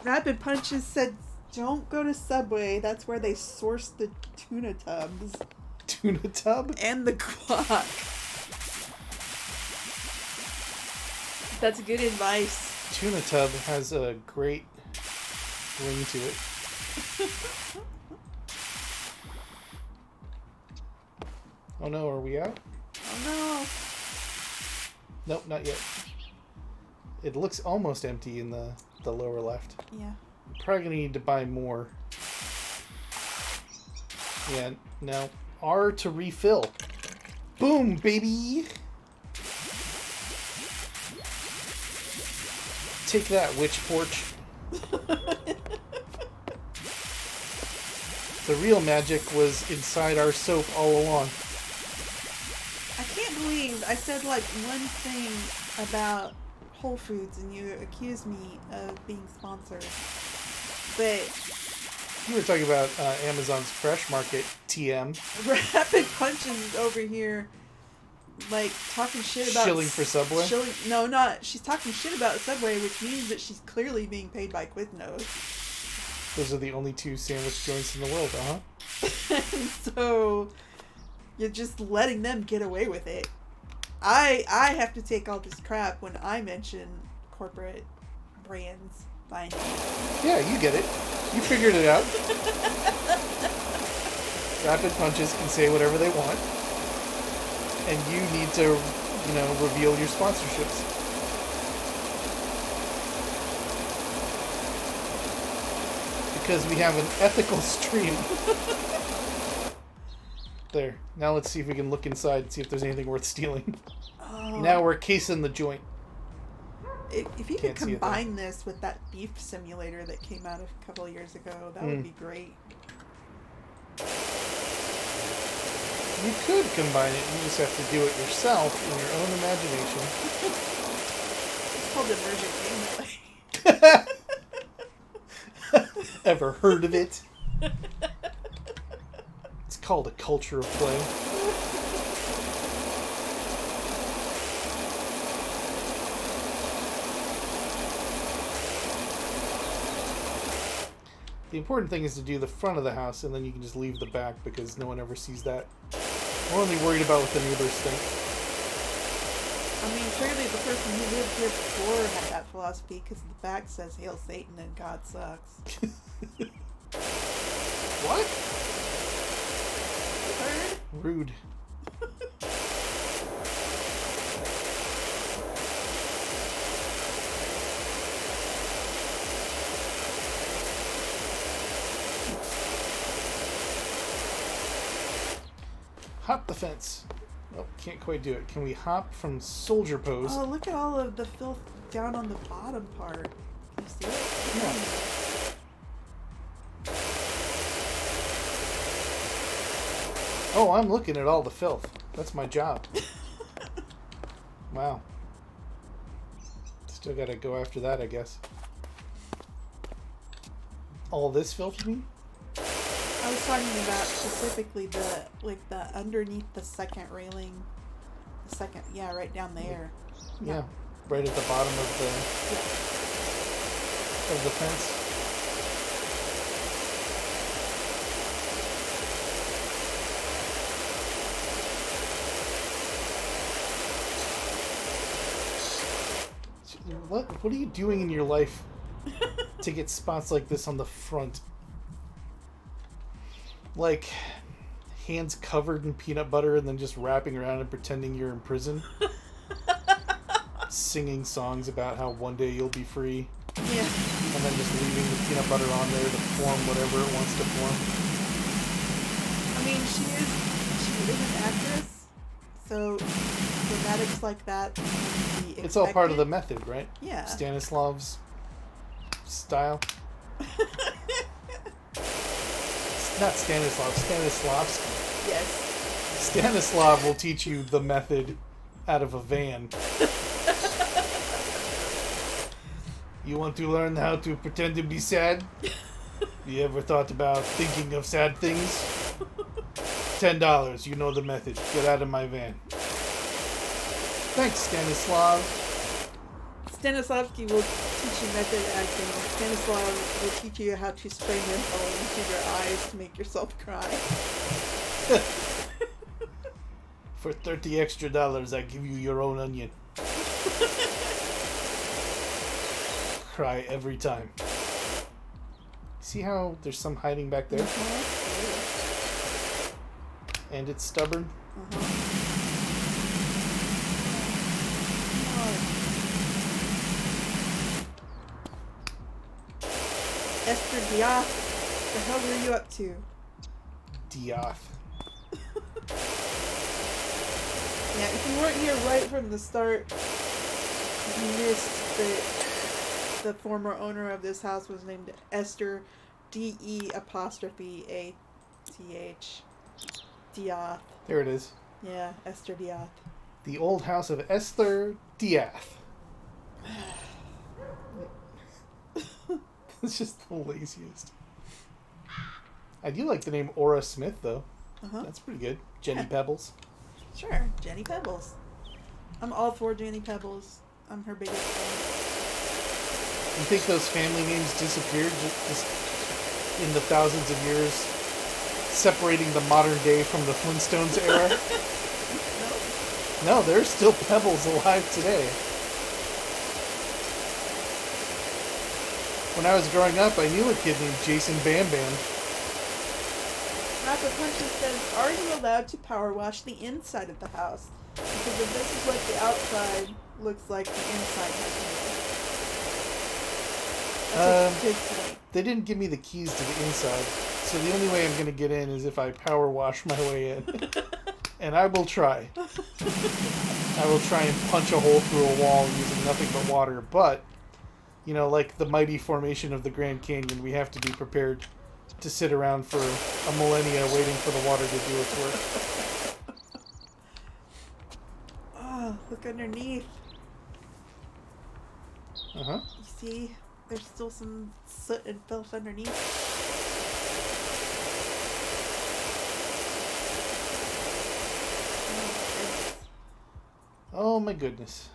Rapid Punches said, don't go to Subway. That's where they source the tuna tubs. Tuna tub? And the guac. That's good advice. Tuna tub has a great ring to it. Oh no, are we out? Oh no. Nope, not yet. It looks almost empty in the lower left. Yeah. I'm probably gonna need to buy more. Yeah, now R to refill. Boom, baby! Take that, witch porch. The real magic was inside our soap all along. I can't believe I said like one thing about Whole Foods and you accused me of being sponsored. But You were talking about Amazon's Fresh Market TM. Rapid Punches over here, like talking shit about Shilling for Subway? No, not. She's talking shit about Subway, which means that she's clearly being paid by Quiznos. Those are the only two sandwich joints in the world, uh-huh. And so you're just letting them get away with it. I have to take all this crap when I mention corporate brands buying. Yeah, you get it. You figured it out. Rapid Punches can say whatever they want. And you need to, reveal your sponsorships. Because we have an ethical stream. There. Now let's see if we can look inside and see if there's anything worth stealing. Oh. Now we're casing the joint. If you could Can't see it, though. combine this with that beef simulator that came out a couple of years ago, that would be great. You could combine it. You just have to do it yourself in your own imagination. It's called immersion gameplay. Ever heard of it? It's called a culture of play. The important thing is to do the front of the house, and then you can just leave the back because no one ever sees that. We're only worried about what the neighbors think. I mean, clearly the person who lived here before had that philosophy because the back says "Hail Satan" and God sucks. What? Heard? Rude. Hop the fence. Oh, can't quite do it. Can we hop from soldier pose? Oh, look at all of the filth down on the bottom part. Can you see it? Yeah. Oh, I'm looking at all the filth. That's my job. Wow. Still gotta go after that, I guess. All this filth, you mean? I was talking about specifically the underneath the second railing, right down there. Yeah, right at the bottom of the fence. What are you doing in your life to get spots like this on the front? Like hands covered in peanut butter and then just wrapping around and pretending you're in prison. Singing songs about how one day you'll be free. Yeah. And then just leaving the peanut butter on there to form whatever it wants to form. I mean, she is an actress, so dramatics like that can be expected. It's all part of the method, right? Yeah. Stanislav's style. Not Stanislav, Stanislavski. Yes. Stanislav will teach you the method out of a van. You want to learn how to pretend to be sad? You ever thought about thinking of sad things? $10, you know the method. Get out of my van. Thanks, Stanislav. Stanislavski will teach you method acting. Stanislav will teach you how to spray menthol into your eyes to make yourself cry. For $30 extra, I give you your own onion. Cry every time. See how there's some hiding back there? Mm-hmm. And it's stubborn? Esther Diath, what the hell were you up to? Diath. Yeah, if you weren't here right from the start, you missed that the former owner of this house was named Esther D-E''ATH Diath. There it is. Yeah, Esther Diath. The old house of Esther Diath. It's just the laziest. I do like the name Aura Smith, though. Uh-huh. That's pretty good. Jenny Pebbles. Sure, Jenny Pebbles. I'm all for Jenny Pebbles. I'm her biggest fan. You think those family names disappeared just in the thousands of years separating the modern day from the Flintstones era? No, there's still Pebbles alive today. When I was growing up, I knew a kid named Jason Bam Bam. Rapper Punches says, are you allowed to power wash the inside of the house? Because if this is what the outside looks like, the inside has to be. That's a good point. They didn't give me the keys to the inside, So the only way I'm going to get in is if I power wash my way in. And I will try. I will try and punch a hole through a wall using nothing but water. But, you know, like the mighty formation of the Grand Canyon, we have to be prepared to sit around for a millennia waiting for the water to do its work. Oh, look underneath. Uh-huh. You see, there's still some soot and filth underneath. Oh my goodness.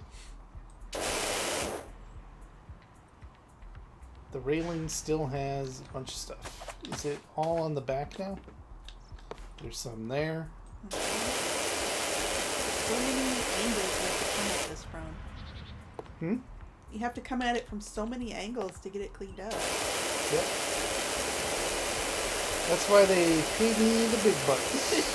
The railing still has a bunch of stuff. Is it all on the back now? There's some there. So many angles you have to come at this from. You have to come at it from so many angles to get it cleaned up. Yep. That's why they pay me the big bucks.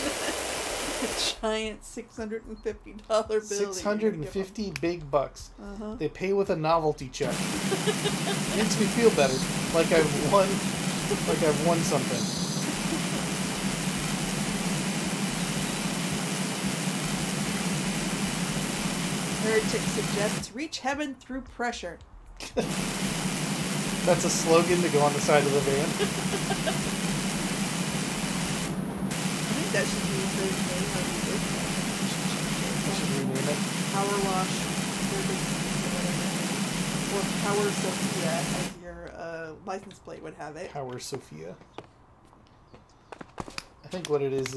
A giant $650 bill. 650 big bucks. Uh-huh. They pay with a novelty check. Makes me feel better. Like I've won something. Heretic suggests reach heaven through pressure. That's a slogan to go on the side of the van. I think that should be the name of the business. I should rename it. PowerWash or Power Sophia, as your license plate would have it. Power Sophia. I think what it is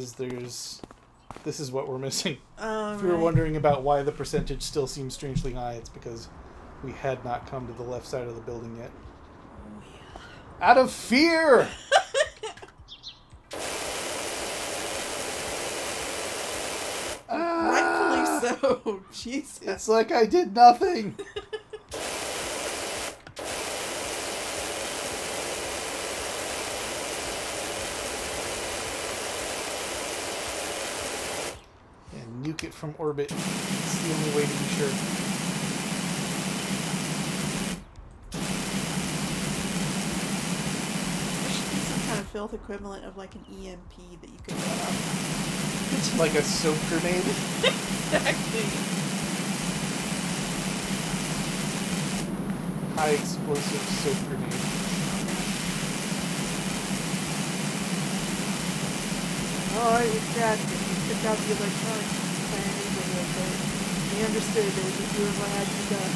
this is what we're missing. If you were wondering about why the percentage still seems strangely high, it's because we had not come to the left side of the building yet. Oh, yeah. Out of fear! Rightfully so. Jesus. It's like I did nothing. And nuke it from orbit. It's the only way to be sure. There should be some kind of filth equivalent of like an EMP that you could let off. Like a soap grenade. Exactly. High explosive soap grenade. Oh, it was drastic. We took out the electronics from the entire neighborhood, but we understood they were just doing what had to be done.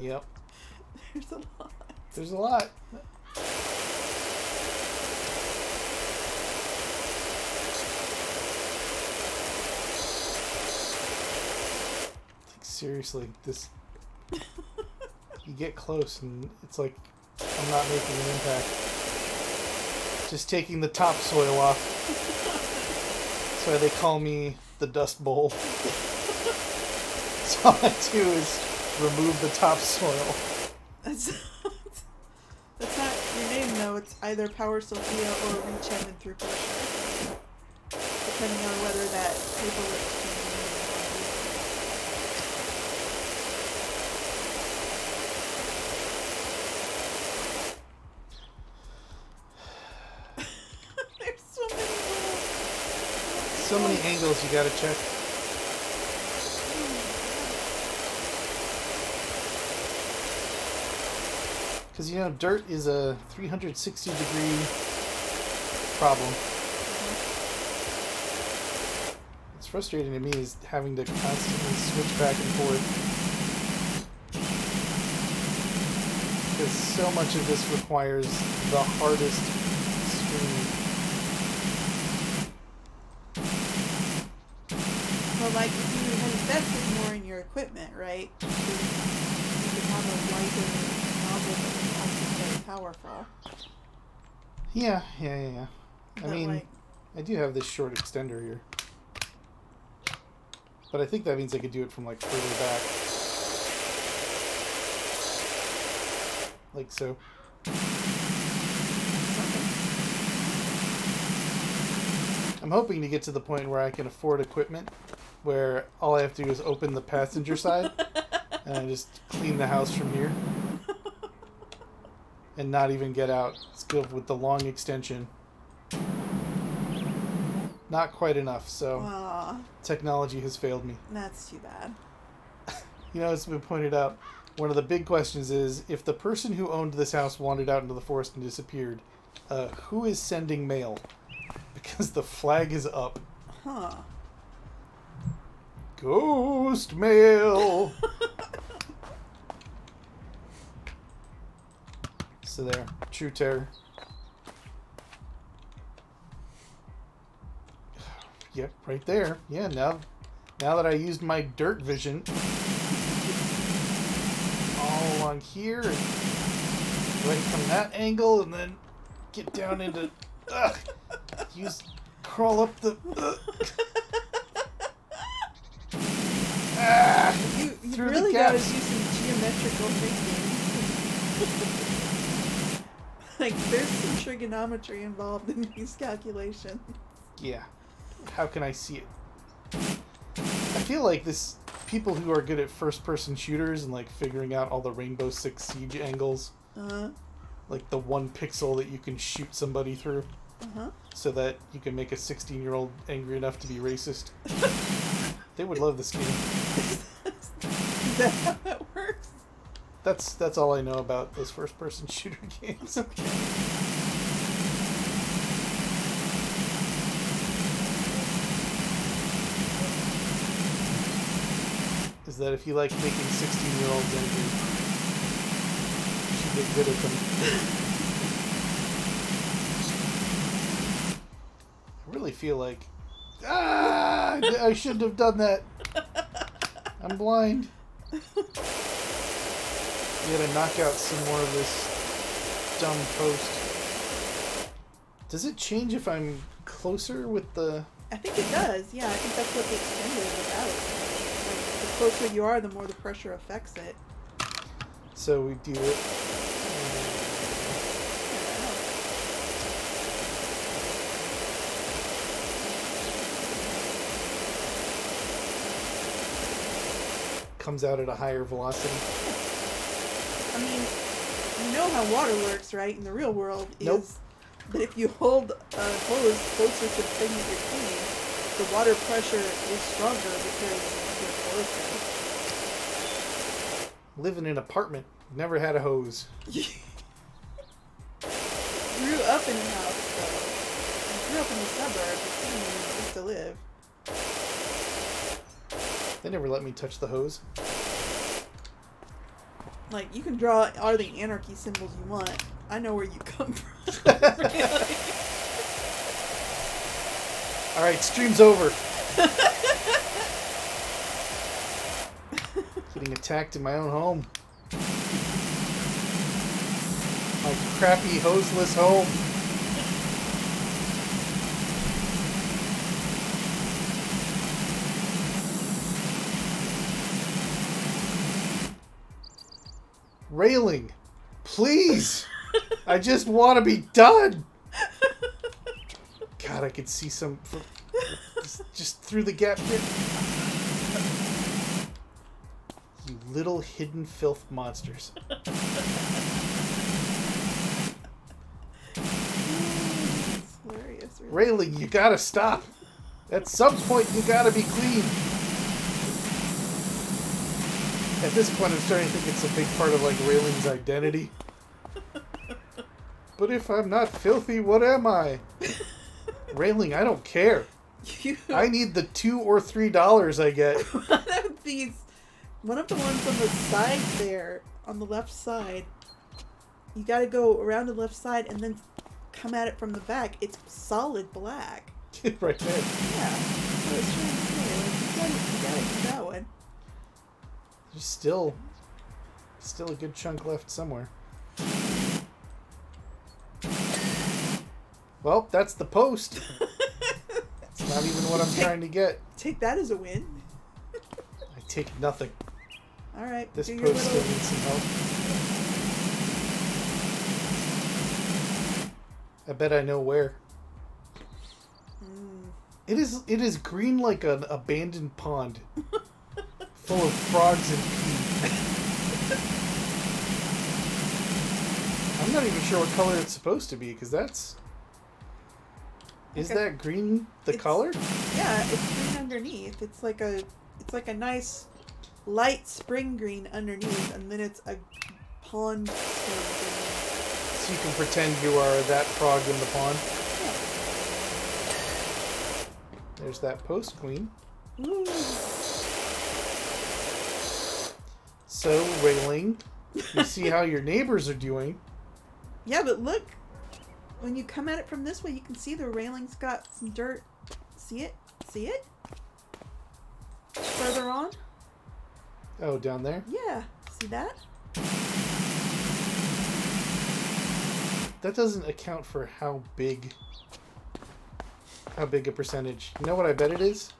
Yep. There's a lot. There's a lot. Like, seriously, this... You get close and it's like I'm not making an impact. Just taking the topsoil off. That's why they call me the Dust Bowl. So all I do is remove the topsoil. That's not your name, though. It's either Power Sophia or Reach Heaven Through Pressure. Depending on whether that paperwork is There's So many angles you gotta check. Because, you know, dirt is a 360-degree problem. What's frustrating to me is having to constantly switch back and forth. Because so much of this requires the hardest screen. well, like if you had invested more in your equipment, right? You could have a wider nozzle that was also very powerful. Yeah. I But, mean, like, I do have this short extender here. But I think that means I could do it from, like, further back. Like so. I'm hoping to get to the point where I can afford equipment where all I have to do is open the passenger side, and I just clean the house from here, and not even get out. Let's go with the long extension. Not quite enough, so Aw, technology has failed me. that's too bad. You know, it's been pointed out, one of the big questions is, if the person who owned this house wandered out into the forest and disappeared, who is sending mail? Because the flag is up. Huh. Ghost mail! So there, true terror. Yep, right there. Yeah, now that I used my dirt vision, all along here, and right from that angle, and then get down into, crawl up the, You through really the gotta do gaps. some geometrical thinking. Like, there's some trigonometry involved in these calculations. Yeah. How can I see it? I feel like people who are good at first-person shooters and like figuring out all the Rainbow Six Siege angles, like the 1 pixel that you can shoot somebody through, so that you can make a 16-year-old angry enough to be racist. They would love this game. Is that how that works? That's all I know about those first-person shooter games. Okay. Is that if you like making 16-year-olds angry, you should get good at them. I really feel like, I shouldn't have done that. I'm blind. You gotta knock out some more of this dumb post. Does it change if I'm closer with the... I think it does. Yeah, I think that's what the extender is about. Like, the closer you are, the more the pressure affects it. So we do it. Comes out at a higher velocity. I mean, you know how water works, right? In the real world, is Nope. that if you hold a hose closer to the thing that you're cleaning, the water pressure is stronger because you're closer. Live in an apartment. Never had a hose. Grew up in a house, though. I grew up in the suburbs. It's where we used to live. They never let me touch the hose. Like, you can draw all the anarchy symbols you want. I know where you come from. Really. Alright, stream's over. Getting attacked in my own home. My crappy hoseless home. Railing. Please. I just want to be done. God, I could see some just through the gap here. You little hidden filth monsters. It's hilarious, really. Railing, you gotta stop. At some point, you gotta be clean. At this point, I'm starting to think it's a big part of like Railing's identity. But if I'm not filthy, what am I? Railing, I don't care. I need the $2 or $3 I get. One of the ones on the side there, on the left side, you gotta go around the left side and then come at it from the back. It's solid black. Right there. Yeah. So I was trying to say, like, you gotta keep going. There's still a good chunk left somewhere. Well, that's the post. It's not even what I'm trying to get. Take that as a win. I take nothing. All right. This do post your still little... needs some help. I bet I know where. It is green like an abandoned pond, full of frogs and pee. I'm not even sure what color it's supposed to be, because that's... Is that green the color? Yeah, it's green underneath. It's like a nice light spring green underneath, and then it's a pond spring green. So you can pretend you are that frog in the pond. Yeah. There's that post queen. Ooh. So, railing, you see how your neighbors are doing. Yeah, but look. When you come at it from this way, you can see the railing's got some dirt. See it? See it? Further on? Oh, down there? Yeah. See that? That doesn't account for how big a percentage. You know what I bet it is?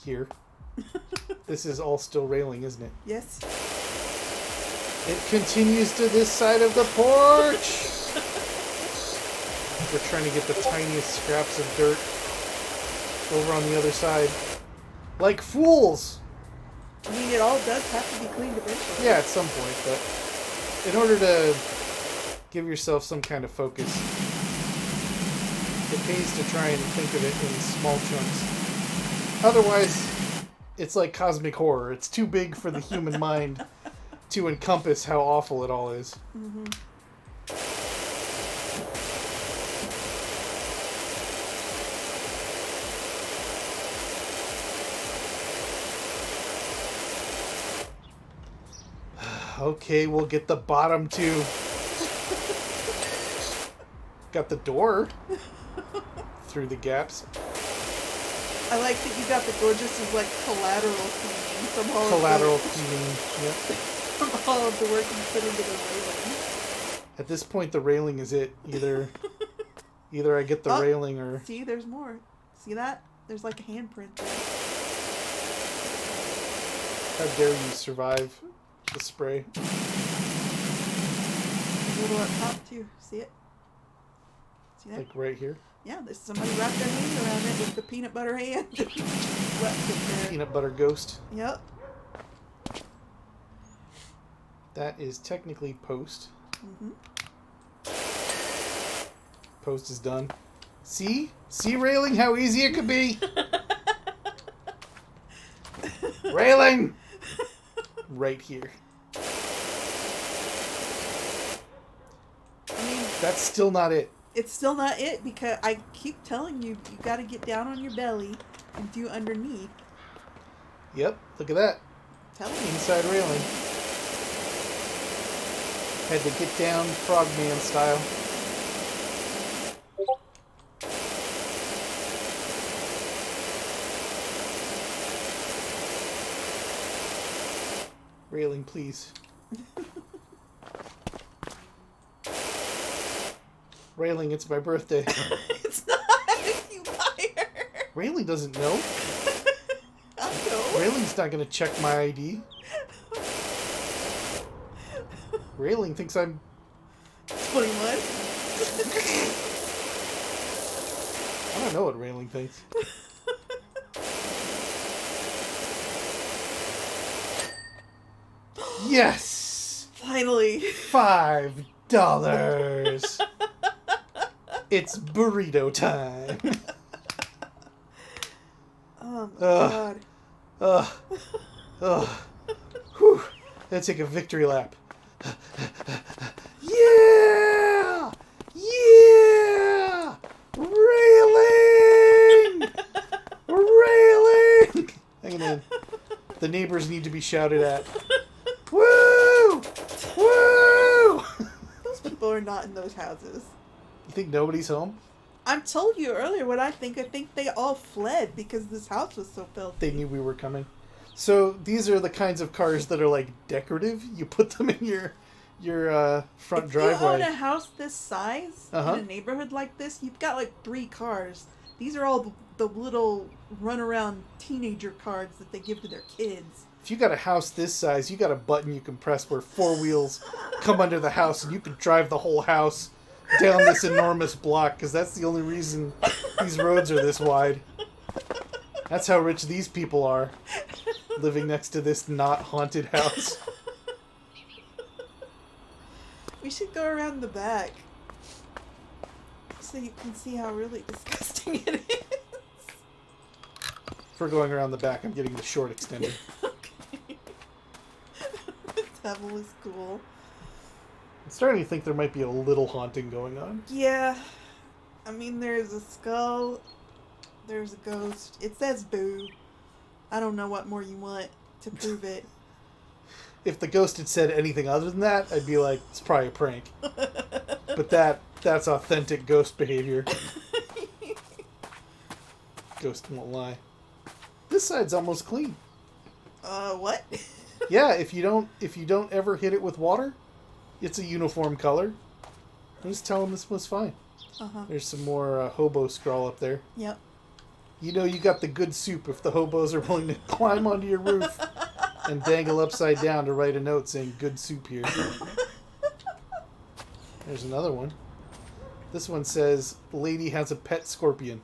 Here. This is all still railing, isn't it? Yes. It continues to this side of the porch! We're trying to get the tiniest scraps of dirt over on the other side. Like fools! I mean, it all does have to be cleaned eventually. Yeah, at some point, but in order to give yourself some kind of focus, it pays to try and think of it in small chunks. Otherwise, it's like cosmic horror. It's too big for the human mind to encompass how awful it all is. Mm-hmm. Okay, we'll get the bottom too. Got the door through the gaps. I like that you got the door just as like collateral cleaning from all Collateral of the, cleaning. Yep. from all of the work you put into the railing. At this point, the railing is it. Either I get the railing or... See, there's more. See that? There's like a handprint there. How dare you survive the spray? A little up top too. See it? See that? Like right here. Yeah, there's somebody wrapped their hand around it with the peanut butter hand. Left it there. Peanut butter ghost. Yep. That is technically post. Mm-hmm. Post is done. See? See railing? How easy it could be? Railing! Right here. I mean, that's still not it. It's still not it because I keep telling you, you got to get down on your belly and do underneath. Yep, look at that. Tell me. Inside railing. Had to get down Frogman style. Railing, please. Railing, it's my birthday. It's not, you liar. Railing doesn't know. I know. Railing's not going to check my ID. Railing thinks I'm 21. I don't know what Railing thinks. Yes! Finally. $5. It's burrito time. Oh my god. Whew. Let's take a victory lap. Yeah! Yeah! Railing! Railing! Hang on. The neighbors need to be shouted at. Woo! Woo! Those people are not in those houses. You think nobody's home? I told you earlier what I think. I think they all fled because this house was so filthy. They knew we were coming. So these are the kinds of cars that are like decorative. You put them in your front driveway. If you own a house this size in Uh-huh. a neighborhood like this, you've got like 3 cars. These are all the little run-around teenager cars that they give to their kids. If you got a house this size, you got a button you can press where 4 wheels come under the house, and you can drive the whole house down this enormous block, because that's the only reason these roads are this wide. That's how rich these people are, living next to this not haunted house. We should go around the back so you can see how really disgusting it is. If we're going around the back, I'm getting the short extender. Okay. The devil is cool. I'm starting to think there might be a little haunting going on. Yeah. I mean, there's a skull. There's a ghost. It says boo. I don't know what more you want to prove it. If the ghost had said anything other than that, I'd be like, it's probably a prank. But that's authentic ghost behavior. Ghost won't lie. This side's almost clean. What? Yeah, if you don't ever hit it with water, it's a uniform color. I'm just telling this was fine. Uh-huh. There's some more hobo scrawl up there. Yep. You know you got the good soup if the hobos are willing to climb onto your roof and dangle upside down to write a note saying good soup here. There's another one. This one says, lady has a pet scorpion.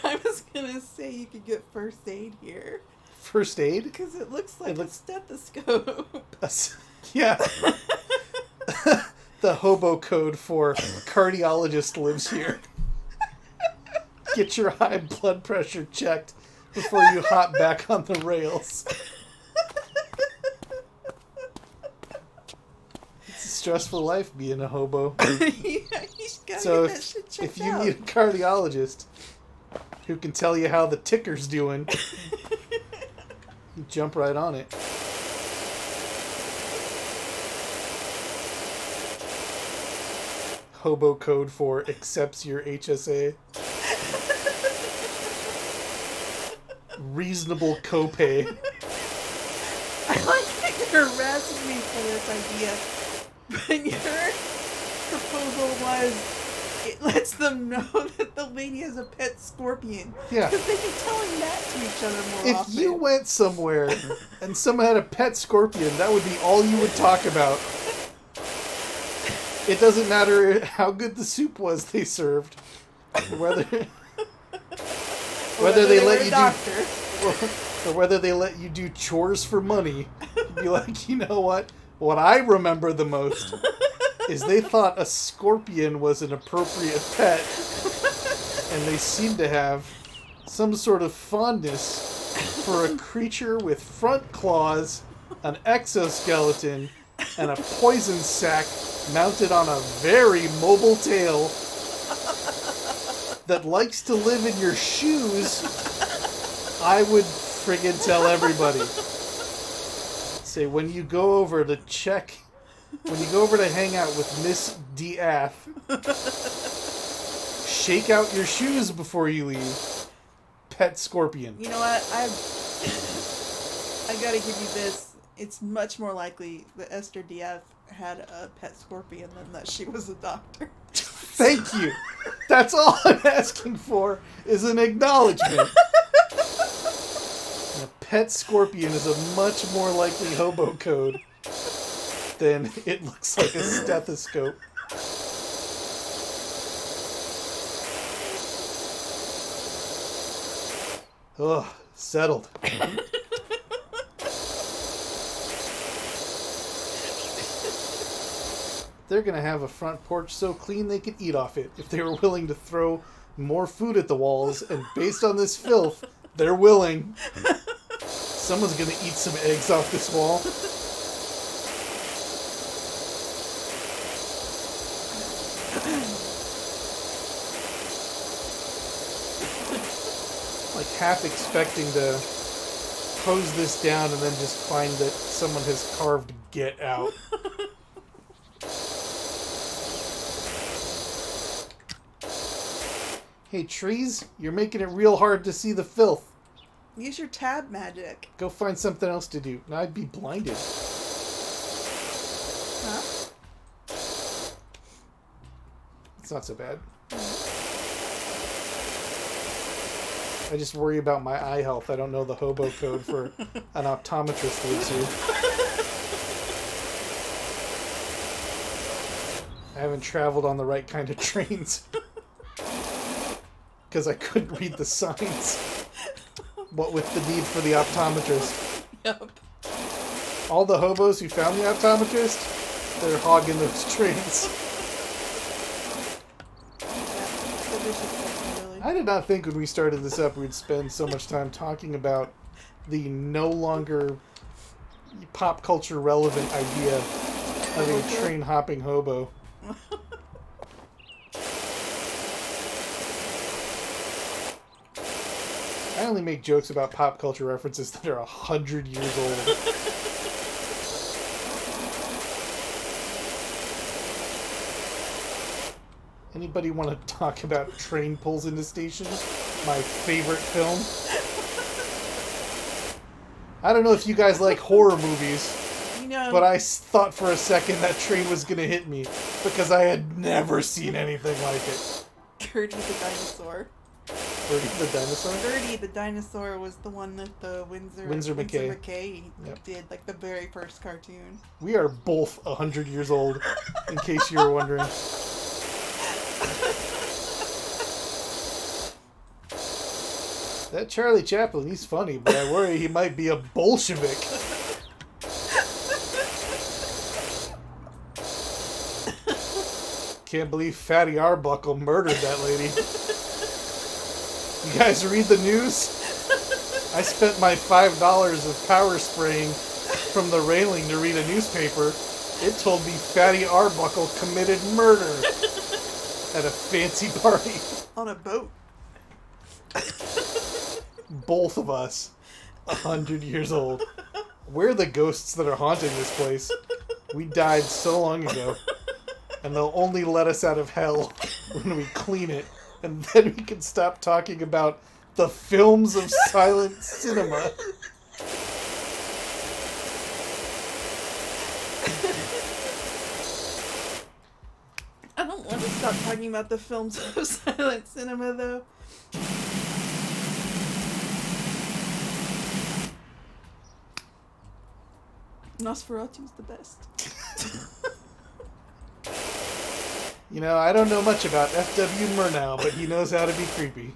I was gonna say you could get first aid here. First aid? Because it looks like a stethoscope. Yeah. The hobo code for cardiologist lives here. Get your high blood pressure checked before you hop back on the rails. It's a stressful life being a hobo. Yeah, you gotta So get that shit checked if you out. need a cardiologist who can tell you how the ticker's doing, you jump right on it. Hobo code for accepts your HSA. Reasonable copay. I like that you're harassing me for this idea, but your proposal was it lets them know that the lady has a pet scorpion. Yeah. Because they be telling that to each other more If often. you went somewhere and someone had a pet scorpion, that would be all you would talk about. It doesn't matter how good the soup was they served, or whether they let you do, or whether they let you do chores for money. You'd be like, you know what? What I remember the most is they thought a scorpion was an appropriate pet, and they seemed to have some sort of fondness for a creature with front claws, an exoskeleton, and a poison sac mounted on a very mobile tail that likes to live in your shoes. I would friggin' tell everybody. Say, when you go over to hang out with Miss Diath, shake out your shoes before you leave. Pet scorpion. You know what? I gotta give you this. It's much more likely that Esther Diaz had a pet scorpion than that she was a doctor. Thank you. That's all I'm asking for is an acknowledgement. A pet scorpion is a much more likely hobo code than it looks like a stethoscope. Ugh, settled. They're going to have a front porch so clean they could eat off it if they were willing to throw more food at the walls, and based on this filth, they're willing. Someone's going to eat some eggs off this wall. Like half expecting to hose this down and then just find that someone has carved "get out." Hey, trees, you're making it real hard to see the filth. Use your tab magic. Go find something else to do. Now I'd be blinded. Huh? It's not so bad. I just worry about my eye health. I don't know the hobo code for an optometrist lives here. I haven't traveled on the right kind of trains. Because I couldn't read the signs. What with the need for the optometrist. Yep. All the hobos who found the optometrist, they're hogging those trains. I did not think when we started this up we'd spend so much time talking about the no longer pop culture relevant idea of a train hopping hobo. I only make jokes about pop culture references that are 100 years old. Anybody want to talk about Train Pulls into Station? My favorite film. I don't know if you guys like horror movies, but I thought for a second that train was going to hit me because I had never seen anything like it. Gertie the dinosaur. Gertie the dinosaur? Gertie the dinosaur was the one that the Windsor McKay did, like the very first cartoon. We are both 100 years old, in case you were wondering. That Charlie Chaplin, he's funny, but I worry he might be a Bolshevik. Can't believe Fatty Arbuckle murdered that lady. You guys read the news? I spent my $5 of power spraying from the railing to read a newspaper. It told me Fatty Arbuckle committed murder at a fancy party. On a boat. Both of us, 100 years old. We're the ghosts that are haunting this place. We died so long ago. And they'll only let us out of hell when we clean it. And then we can stop talking about the films of silent cinema. I don't want to stop talking about the films of silent cinema, though. Nosferatu's the best. You know, I don't know much about F.W. Murnau, but he knows how to be creepy.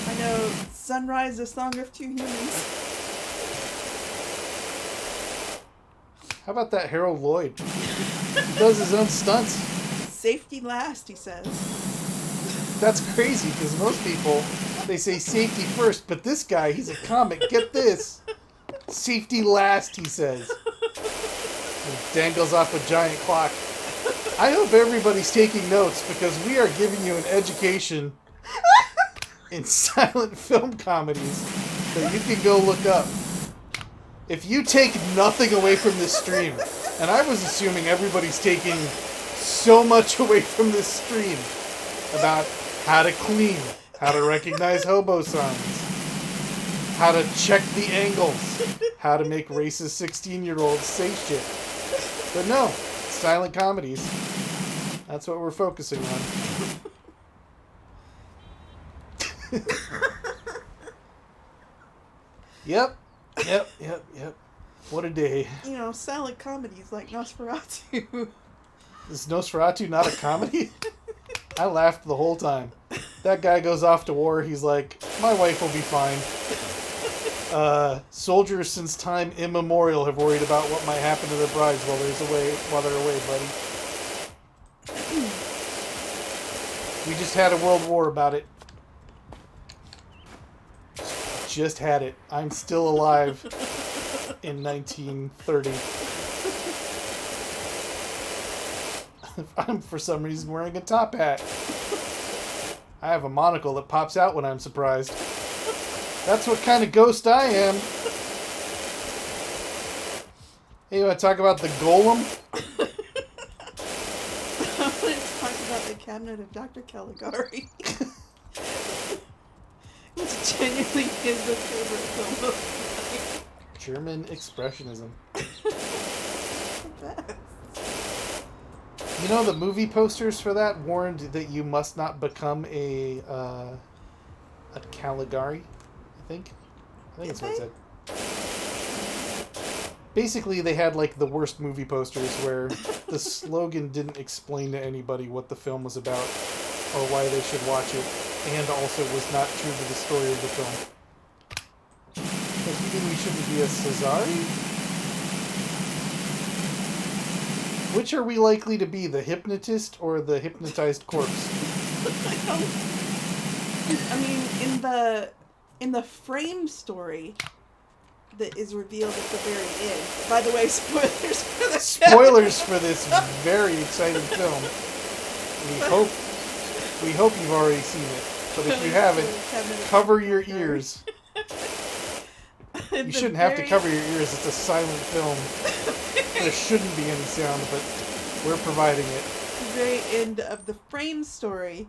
I know Sunrise, A Song of Two Humans. How about that Harold Lloyd? He does his own stunts. Safety last, he says. That's crazy, because most people, they say safety first, but this guy, he's a comic. Get this. Safety last, he says. And dangles off a giant clock. I hope everybody's taking notes, because we are giving you an education in silent film comedies that you can go look up. If you take nothing away from this stream, and I was assuming everybody's taking so much away from this stream about how to clean, how to recognize hobo signs, how to check the angles, how to make racist 16-year-olds say shit. But no, silent comedies. That's what we're focusing on. Yep. What a day. You know, silent comedies like Nosferatu. Is Nosferatu not a comedy? I laughed the whole time. That guy goes off to war. He's like, my wife will be fine. Soldiers since time immemorial have worried about what might happen to their brides while they're away, buddy. We just had a world war about it. Just had it. I'm still alive in 1930. I'm for some reason wearing a top hat. I have a monocle that pops out when I'm surprised. That's what kind of ghost I am. Hey, you want to talk about the golem? I want to talk about the Cabinet of Dr. Caligari. Which genuinely is the favorite film of mine. German expressionism. The best. You know, the movie posters for that warned that you must not become a Caligari, I think that's what it said. Basically, they had, like, the worst movie posters where the slogan didn't explain to anybody what the film was about or why they should watch it. and also was not true to the story of the film. Does you mean we shouldn't be a Cesare? Which are we likely to be, the hypnotist or the hypnotized corpse? I mean, in the frame story that is revealed at the very end. By the way, spoilers for the Spoilers for this very exciting film. We hope you've already seen it, but if you haven't, cover your ears. You shouldn't have to cover your ears. It's a silent film. There shouldn't be any sound, but we're providing it. The very end of the frame story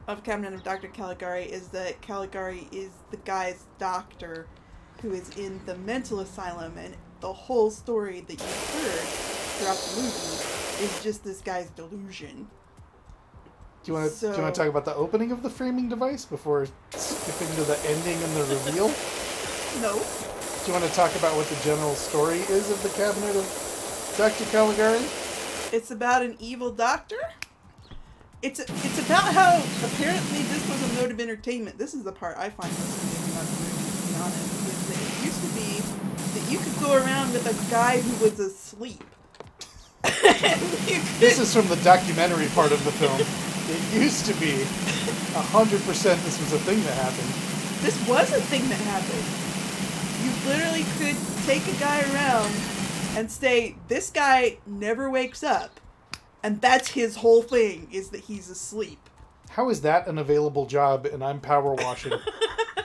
of Cabinet of Dr. Caligari is that Caligari is the guy's doctor who is in the mental asylum, and the whole story that you've heard throughout the movie is just this guy's delusion. Do you want to talk about the opening of the framing device before skipping to the ending and the reveal? No. Do you want to talk about what the general story is of the Cabinet of Dr. Caligari? It's about an evil doctor. It's about how apparently this was a mode of entertainment. This is the part I find most amazing about the movie, to be honest. Is that it used to be that you could go around with a guy who was asleep. This is from the documentary part of the film. It used to be 100% this was a thing that happened. This was a thing that happened. You literally could take a guy around and say, this guy never wakes up. And that's his whole thing, is that he's asleep. How is that an available job and I'm power washing?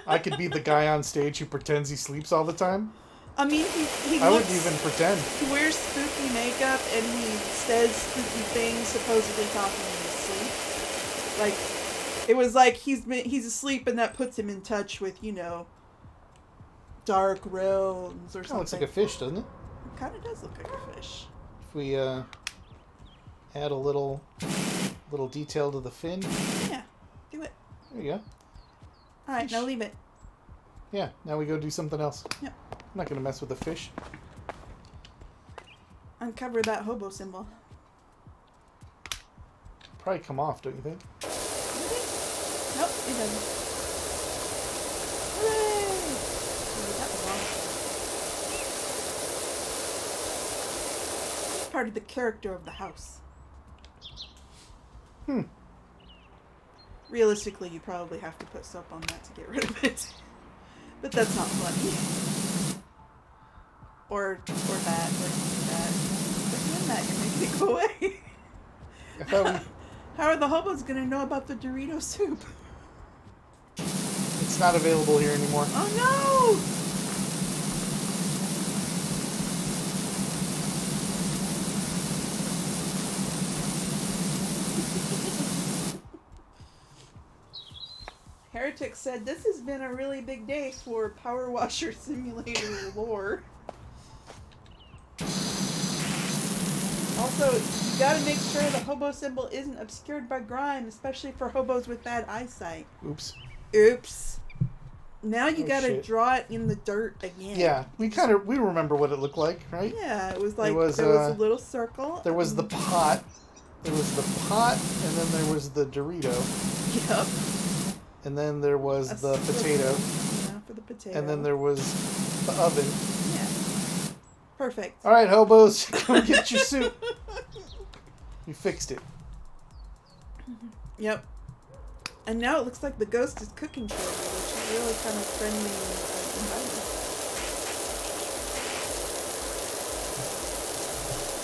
I could be the guy on stage who pretends he sleeps all the time? I mean, I wouldn't even pretend. He wears spooky makeup and he says spooky things, supposedly talking in his sleep. Like, it was like he's asleep and that puts him in touch with, dark realms or something. Oh, looks like a fish, doesn't it? It kind of does look like a fish. If we add a little detail to the fin. Yeah, do it. There you go. All right, now leave it. Yeah, now we go do something else. Yep. I'm not going to mess with the fish. Uncover that hobo symbol. Probably come off, don't you think? Nope, it doesn't. Hooray! That was wrong. Part of the character of the house. Realistically, you probably have to put soap on that to get rid of it. But that's not funny. Or that. Quit doing that, you're making it go away. I thought How are the hobos gonna know about the Dorito soup? it's not available here anymore. Oh no! Heretic said, this has been a really big day for Power Washer Simulator lore. Also, you gotta make sure the hobo symbol isn't obscured by grime, especially for hobos with bad eyesight. Oops. Now you gotta draw it in the dirt again. Yeah, we remember what it looked like, right? Yeah, it was like, there was a little circle. There was the pot. There was the pot, and then there was the Dorito. Yep. And then there was the potato. Yeah, for the potato. And then there was the oven. Yeah. Perfect. All right, hobos, come get your soup. We fixed it. Yep. And now it looks like the ghost is cooking for you, which is really kind of friendly environment.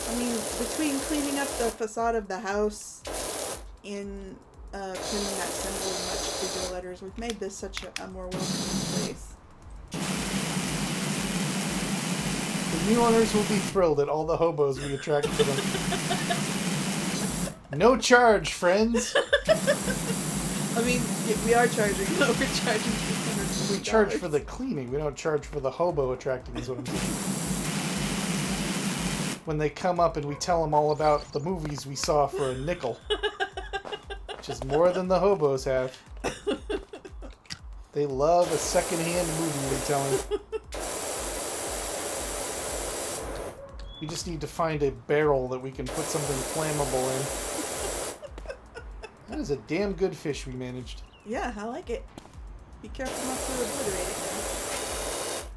I mean, between cleaning up the facade of the house and printing that symbol in much bigger letters, we've made this such a more welcoming place. The new owners will be thrilled at all the hobos we attract to them. No charge, friends. I mean, we are charging. No, we're charging $200. We charge for the cleaning. We don't charge for the hobo attracting, is what I'm saying. When they come up and we tell them all about the movies we saw for a nickel. Which is more than the hobos have. They love a second-hand movie retelling. We just need to find a barrel that we can put something flammable in. That is a damn good fish we managed. Yeah, I like it. Be careful not to obliterate it now.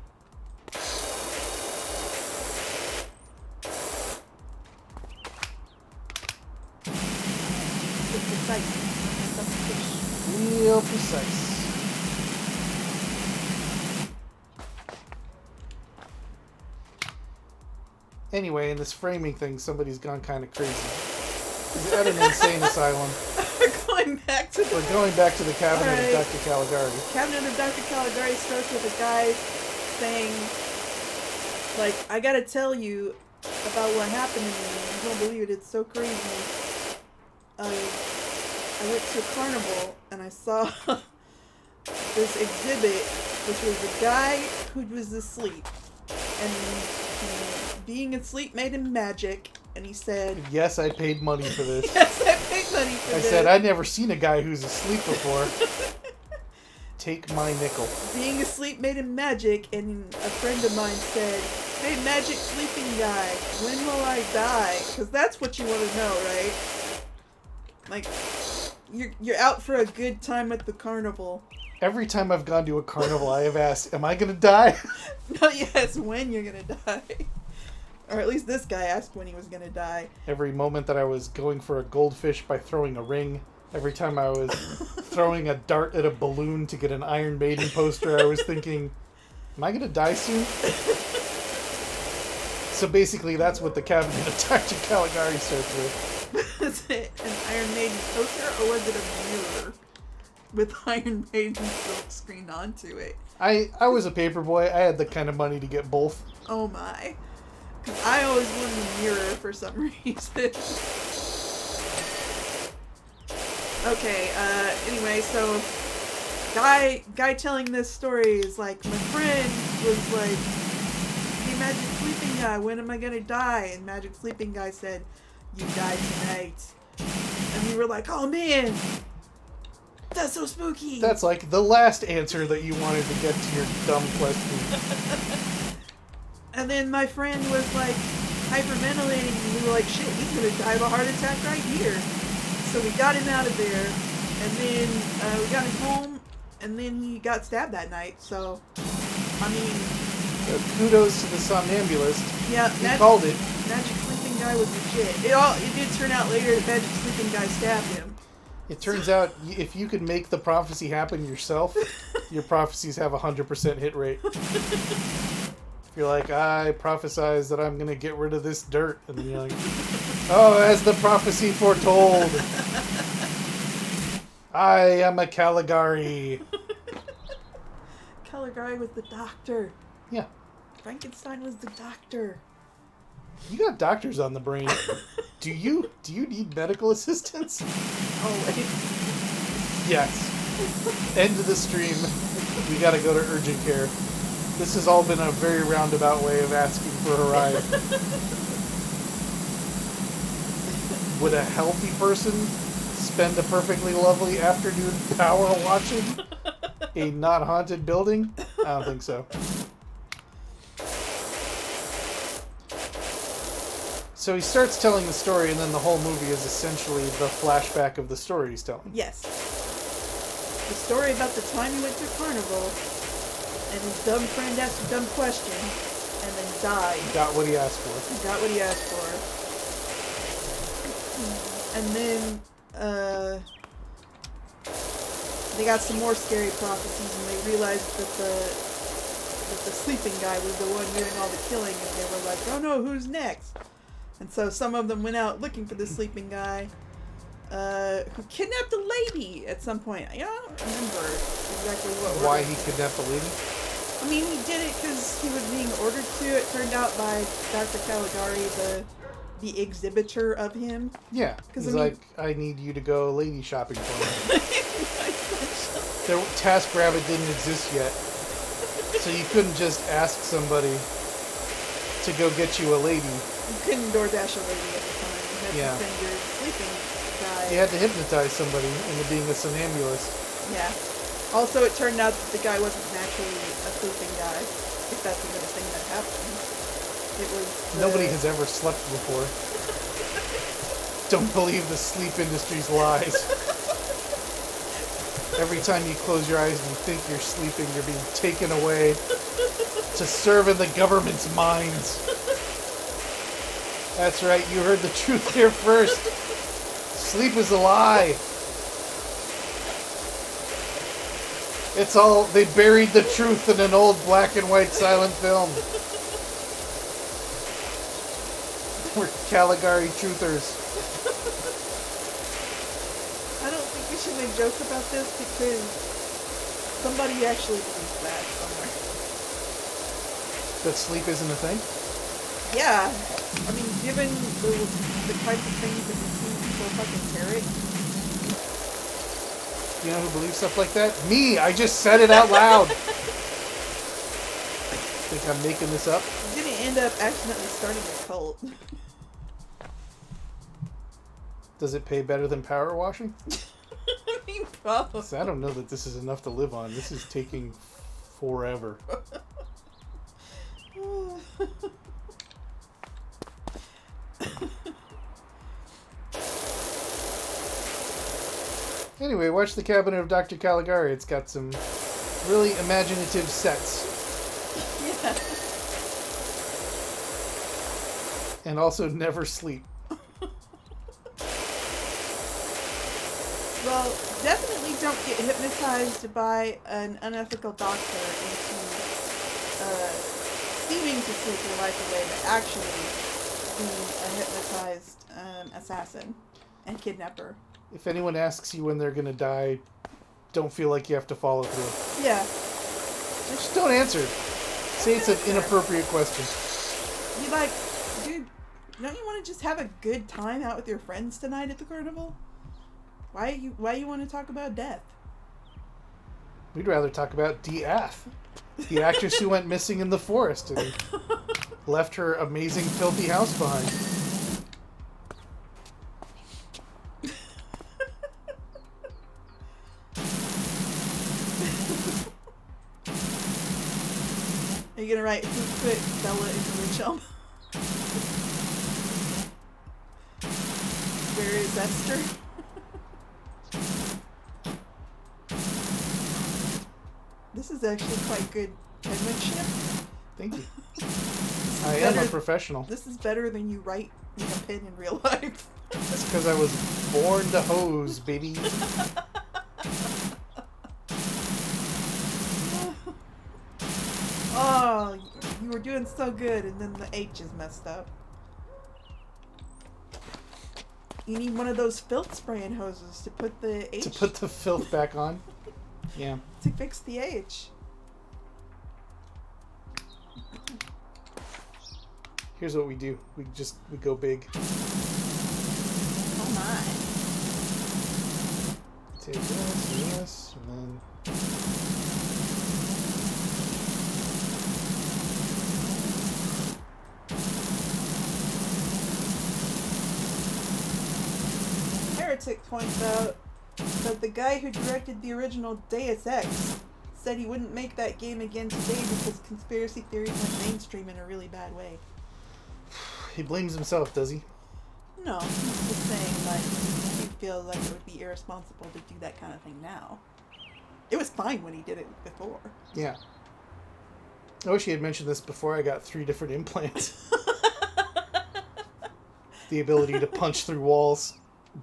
It's precise. That's a fish. Real precise. Anyway, in this framing thing, somebody's gone kind of crazy. He's at an insane asylum. We're going back to the... We're going back to the cabinet Alright. of Dr. Caligari. Cabinet of Dr. Caligari starts with a guy saying, like, I gotta tell you about what happened to me. You don't believe it. It's so crazy. I went to a carnival and I saw this exhibit, which was a guy who was asleep. And being asleep made him magic. And he said, Yes, I paid money for this. yes, I paid money for I this. said, I'd never seen a guy who's asleep before. Take my nickel. Being asleep made him magic, and a friend of mine said, hey, magic sleeping guy, when will I die? Because that's what you want to know, right? Like, you're out for a good time at the carnival. Every time I've gone to a carnival, I have asked, am I going to die? No, yes, when you're going to die. Or at least this guy asked when he was going to die. Every moment that I was going for a goldfish by throwing a ring, every time I was throwing a dart at a balloon to get an Iron Maiden poster, I was thinking, am I going to die soon? So basically, that's what the cabinet of Dr. Caligari starts with. Was it an Iron Maiden poster, or was it a mirror with Iron Maiden silk screened onto it? I was a paper boy. I had the kind of money to get both. Oh my. Because I always wanted a mirror for some reason. Okay, anyway, so guy telling this story is like, my friend was like, hey, Magic Sleeping Guy, when am I gonna die? And Magic Sleeping Guy said, you die tonight. And we were like, oh man, that's so spooky. That's like the last answer that you wanted to get to your dumb question. And then my friend was like hyperventilating, and we were like, shit, he's gonna die of a heart attack right here. So we got him out of there, and then we got him home, and then he got stabbed that night. So, I mean, So kudos to the somnambulist. yeah, He called it. Magic Sleeping Guy was legit. It did turn out later that Magic Sleeping Guy stabbed him. It turns out if you could make the prophecy happen yourself, your prophecies have a 100% hit rate. You're like, I prophesize that I'm going to get rid of this dirt. And then you're like, oh, as the prophecy foretold, I am a Caligari. Caligari was the doctor. Yeah. Frankenstein was the doctor. You got doctors on the brain. Do you need medical assistance? Oh, wait. Yes. End of the stream. We got to go to urgent care. This has all been a very roundabout way of asking for a ride. Would a healthy person spend a perfectly lovely afternoon power watching a not haunted building? I don't think so. So he starts telling the story, and then the whole movie is essentially the flashback of the story he's telling. Yes. The story about the time he went to carnival, and his dumb friend asked a dumb question, and then died. Got what he asked for. He got what he asked for. And then, they got some more scary prophecies, and they realized that the sleeping guy was the one doing all the killing, and they were like, oh no, who's next? And so some of them went out looking for the sleeping guy, who kidnapped a lady at some point. I don't remember exactly what. Why he kidnapped the lady? I mean, he did it because he was being ordered to. It turned out by Dr. Caligari, the exhibitor of him. Yeah, 'Cause, he's I mean- like, I need you to go lady shopping for me. The TaskRabbit didn't exist yet, so you couldn't just ask somebody to go get you a lady. You couldn't DoorDash a lady at the time. You had Yeah. to send your sleeping guy. You had to hypnotize somebody into being a somnambulist. Yeah. Also, it turned out that the guy wasn't naturally a sleeping guy. If that's even a thing that happened. It was. Nobody has ever slept before. Don't believe the sleep industry's lies. Every time you close your eyes and you think you're sleeping, you're being taken away to serve in the government's mines. That's right, you heard the truth here first. Sleep is a lie. It's all, they buried the truth in an old black and white silent film. We're Caligari truthers. I don't think we should make jokes about this because somebody actually believes that somewhere. That sleep isn't a thing? Yeah. I mean, given the types of things that we see people fucking parrot. You know who believes stuff like that? Me! I just said it out loud! Think I'm making this up? You're gonna end up accidentally starting a cult. Does it pay better than power washing? I mean, probably. I don't know that this is enough to live on. This is taking forever. Anyway, watch The Cabinet of Dr. Caligari. It's got some really imaginative sets. Yeah. And also never sleep. Well, definitely don't get hypnotized by an unethical doctor into seeming to sleep your life away, but actually being a hypnotized assassin and kidnapper. If anyone asks you when they're gonna die, don't feel like you have to follow through. Yeah. Just don't answer. Say it's an inappropriate question. Be like, dude, don't you want to just have a good time out with your friends tonight at the carnival? Why you want to talk about death? We'd rather talk about DF, the actress who went missing in the forest and left her amazing filthy house behind. Are you gonna write who put Bella in the witch elm? Where is Esther? This is actually quite good penmanship. Thank you. I am a professional. This is better than you write in a pen in real life. That's because I was born to hose, baby. Oh, you were doing so good, and then the H is messed up. You need one of those filth spraying hoses to put the H... To put the filth back on? Yeah. To fix the H. Here's what we do. We go big. Oh my. Take this and this, and then... Heretic points out that the guy who directed the original Deus Ex said he wouldn't make that game again today because conspiracy theories went mainstream in a really bad way. He blames himself, does he? No, he's just saying, like, he feels like it would be irresponsible to do that kind of thing now. It was fine when he did it before. Yeah. I wish he had mentioned this before I got 3 different implants. The ability to punch through walls.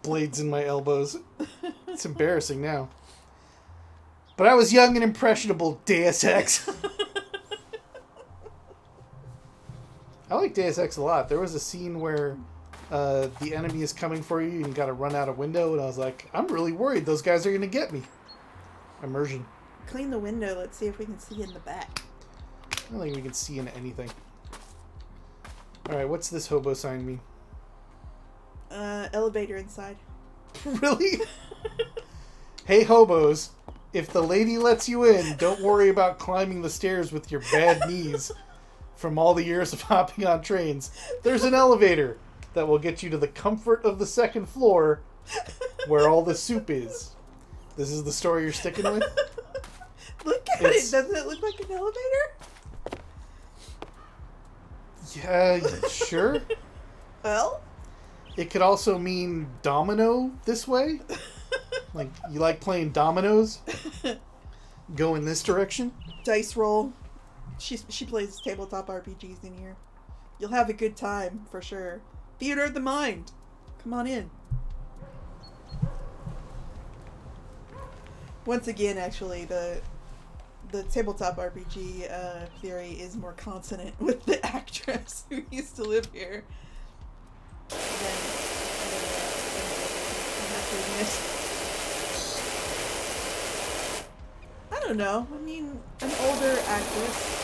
Blades in my elbows. It's embarrassing now. But I was young and impressionable, Deus Ex. I like Deus Ex a lot. There was a scene where the enemy is coming for you and you gotta run out a window, and I was like, I'm really worried those guys are gonna get me. Immersion. Clean the window, let's see if we can see in the back. I don't think we can see into anything. Alright, what's this hobo sign mean? Elevator inside. Really? Hey hobos, if the lady lets you in, don't worry about climbing the stairs with your bad knees from all the years of hopping on trains. There's an elevator that will get you to the comfort of the 2nd floor where all the soup is. This is the story you're sticking with? Look at it! Doesn't it look like an elevator? Yeah, sure. Well? It could also mean domino this way. Like, you like playing dominoes? Go in this direction? Dice roll. She plays tabletop RPGs in here. You'll have a good time, for sure. Theater of the Mind. Come on in. Once again, actually, the tabletop RPG theory is more consonant with the actress who used to live here than I have to admit. I don't know. I mean, an older actress.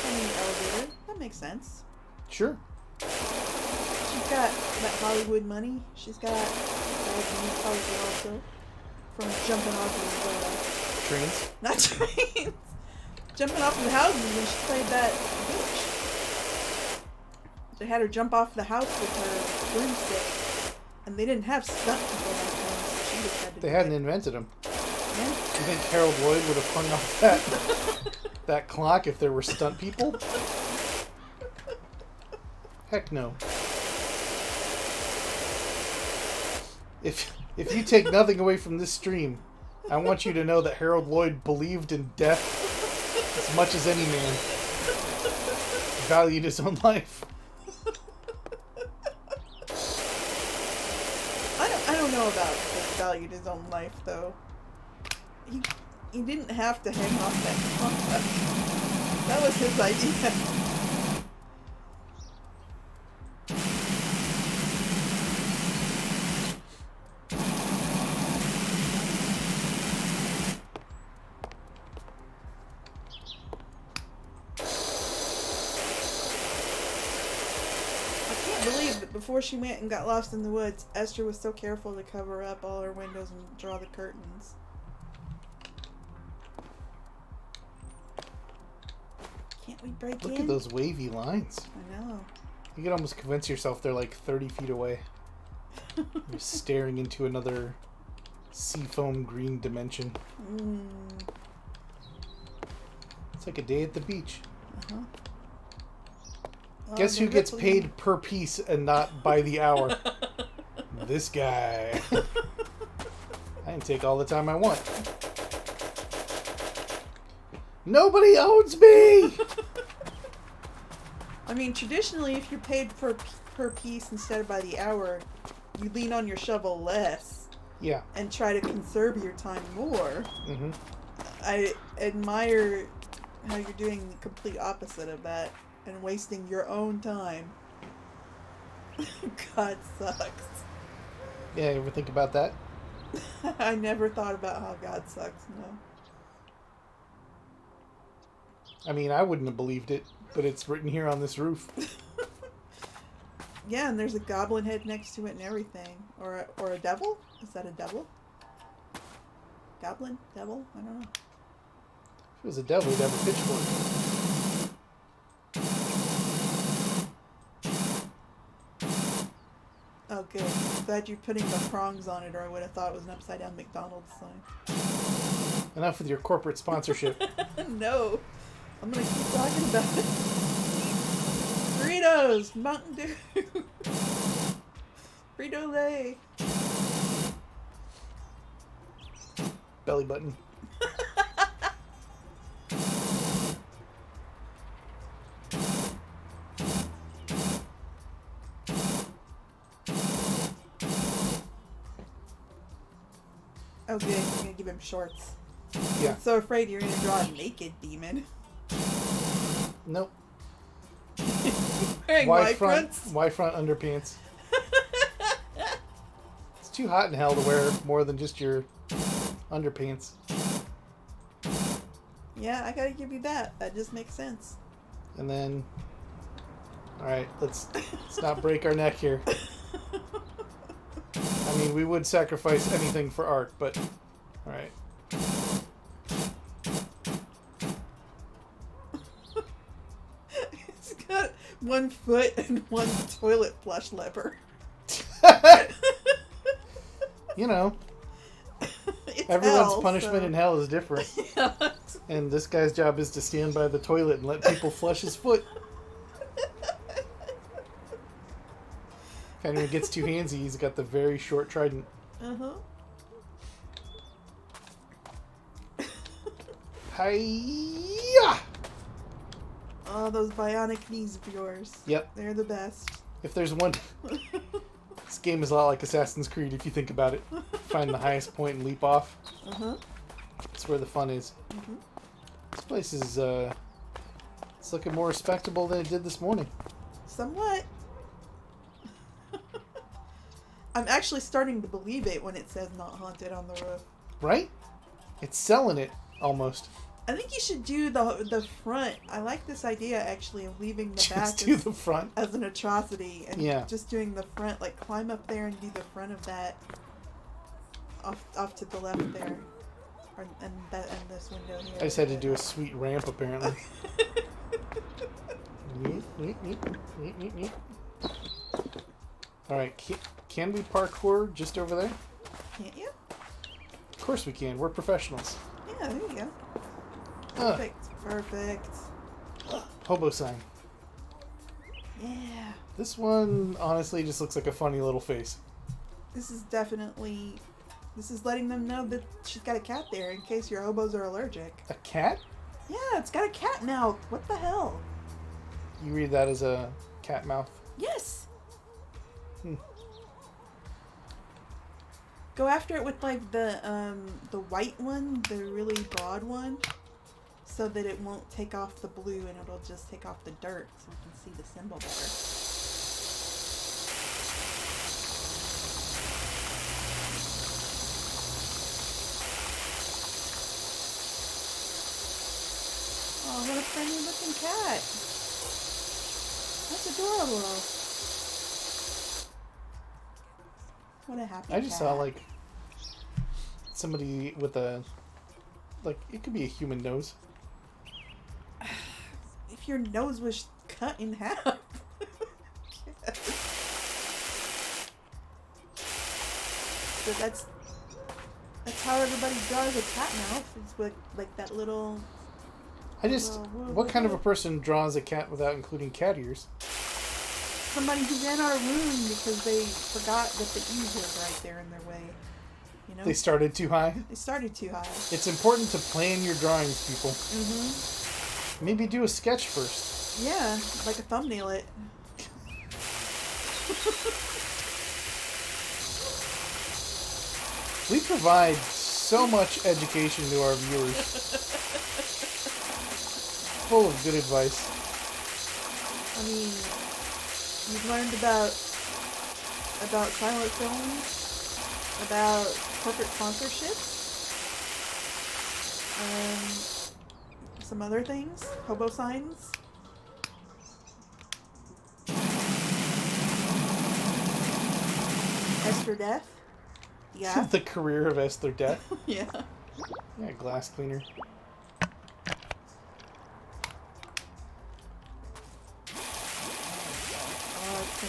Elder. That makes sense. Sure. She's got that Hollywood money. She's got money probably also from jumping off of Trains? not trains. Jumping off of the houses when she played that bitch. They had her jump off the house with her broomstick, and they didn't have stunt people back then, so she just had to. They hadn't invented them. Yeah. You think Harold Lloyd would have hung off that clock if there were stunt people? Heck no. If you take nothing away from this stream, I want you to know that Harold Lloyd believed in death as much as any man. Valued his own life. I don't know about he valued his own life though. He didn't have to hang off that clock. That was his idea. Before she went and got lost in the woods, Esther was so careful to cover up all her windows and draw the curtains. Can't we break in? Look at those wavy lines. I know. You can almost convince yourself they're like 30 feet away. You're staring into another seafoam green dimension. It's like a day at the beach. Uh-huh. Guess who gets paid per piece and not by the hour? This guy. I can take all the time I want. Nobody owns me! I mean, traditionally, if you're paid per piece instead of by the hour, you lean on your shovel less. Yeah. And try to conserve your time more. Mm-hmm. I admire how you're doing the complete opposite of that. And wasting your own time. God sucks. Yeah, you ever think about that? I never thought about how God sucks, no. I mean, I wouldn't have believed it, but it's written here on this roof. Yeah, and there's a goblin head next to it and everything. Or a devil? Is that a devil? Goblin? Devil? I don't know. If it was a devil, he'd have a pitchfork. Oh, good. Glad you're putting the prongs on it, or I would have thought it was an upside-down McDonald's sign. Enough with your corporate sponsorship. No. I'm going to keep talking about it. Doritos! Mountain Dew! Frito-Lay! Belly button. Oh good, you're gonna give him shorts. Yeah. I'm so afraid you're gonna draw a naked demon. Nope. Wearing white fronts? Y front underpants. It's too hot in hell to wear more than just your underpants. Yeah, I gotta give you that. That just makes sense. And then... Alright, let's not break our neck here. I mean, we would sacrifice anything for art, but... Alright. It's got 1 foot and 1 toilet flush lever. You know. It's Everyone's hell, punishment so. in hell is different. Yeah. And this guy's job is to stand by the toilet and let people flush his foot. If anyone gets too handsy, he's got the very short trident. Uh-huh. Hiya! Oh, those bionic knees of yours. Yep. They're the best. If there's one... This game is a lot like Assassin's Creed if you think about it. Find the highest point and leap off. Uh-huh. That's where the fun is. Mm-hmm. This place is, it's looking more respectable than it did this morning. Somewhat. I'm actually starting to believe it when it says not haunted on the roof. Right? It's selling it, almost. I think you should do the front. I like this idea, actually, of leaving the back Just do the front. as an atrocity. And Yeah. just doing the front, like climb up there and do the front of that off to the left there. And this window here. I just had to do a sweet ramp, apparently. Alright, can we parkour just over there? Can't you? Of course we can. We're professionals. Yeah, there you go. Perfect. Perfect. Hobo sign. Yeah. This one, honestly, just looks like a funny little face. This is definitely... This is letting them know that she's got a cat there in case your hobos are allergic. A cat? Yeah, it's got a cat mouth. What the hell? You read that as a cat mouth? Yes. Hmm. Go after it with like the white one, the really broad one, so that it won't take off the blue and it'll just take off the dirt so we can see the symbol better. Oh, what a friendly looking cat. That's adorable. What a happy I just cat. saw, like, somebody with a... Like, it could be a human nose. If your nose was cut in half. So that's how everybody draws a cat mouth. It's with, like, that little... I just... What kind of a person draws a cat without including cat ears? Somebody who's in our room because they forgot that the E's was right there in their way. You know? They started too high? They started too high. It's important to plan your drawings, people. Mm-hmm. Maybe do a sketch first. Yeah, like a thumbnail it. We provide so much education to our viewers. Full of good advice. I mean, you've learned about silent films, about corporate sponsorships, some other things, hobo signs. Esther Death. Yeah. The career of Esther Death. Yeah. Yeah, glass cleaner. Oh, it's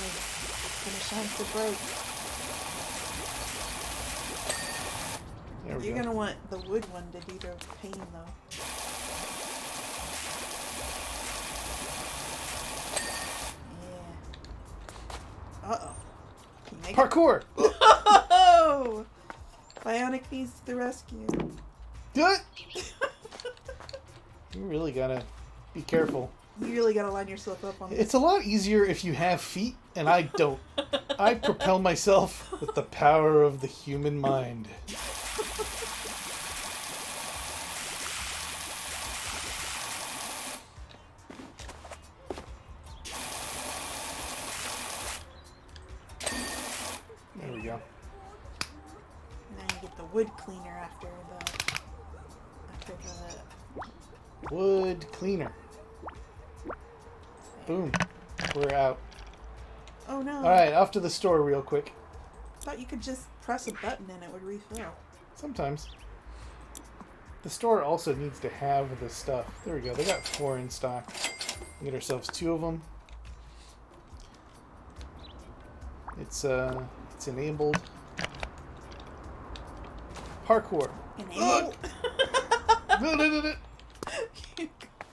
gonna shine so bright. There we You're go. gonna want the wood one to do the pain though. Yeah. Uh-oh. Can you make it? Parkour! Oh! Bionic needs the rescue. Good! You really gotta be careful. You really gotta line yourself up on this. It's a lot easier if you have feet, and I don't. I propel myself with the power of the human mind. There we go. Now you get the wood cleaner after the Wood cleaner. Boom. We're out. Oh no. Alright, off to the store real quick. I thought you could just press a button and it would refill. Sometimes. The store also needs to have the stuff. There we go. They got 4 in stock. We'll get ourselves 2 of them. It's enabled. Parkour. Enabled?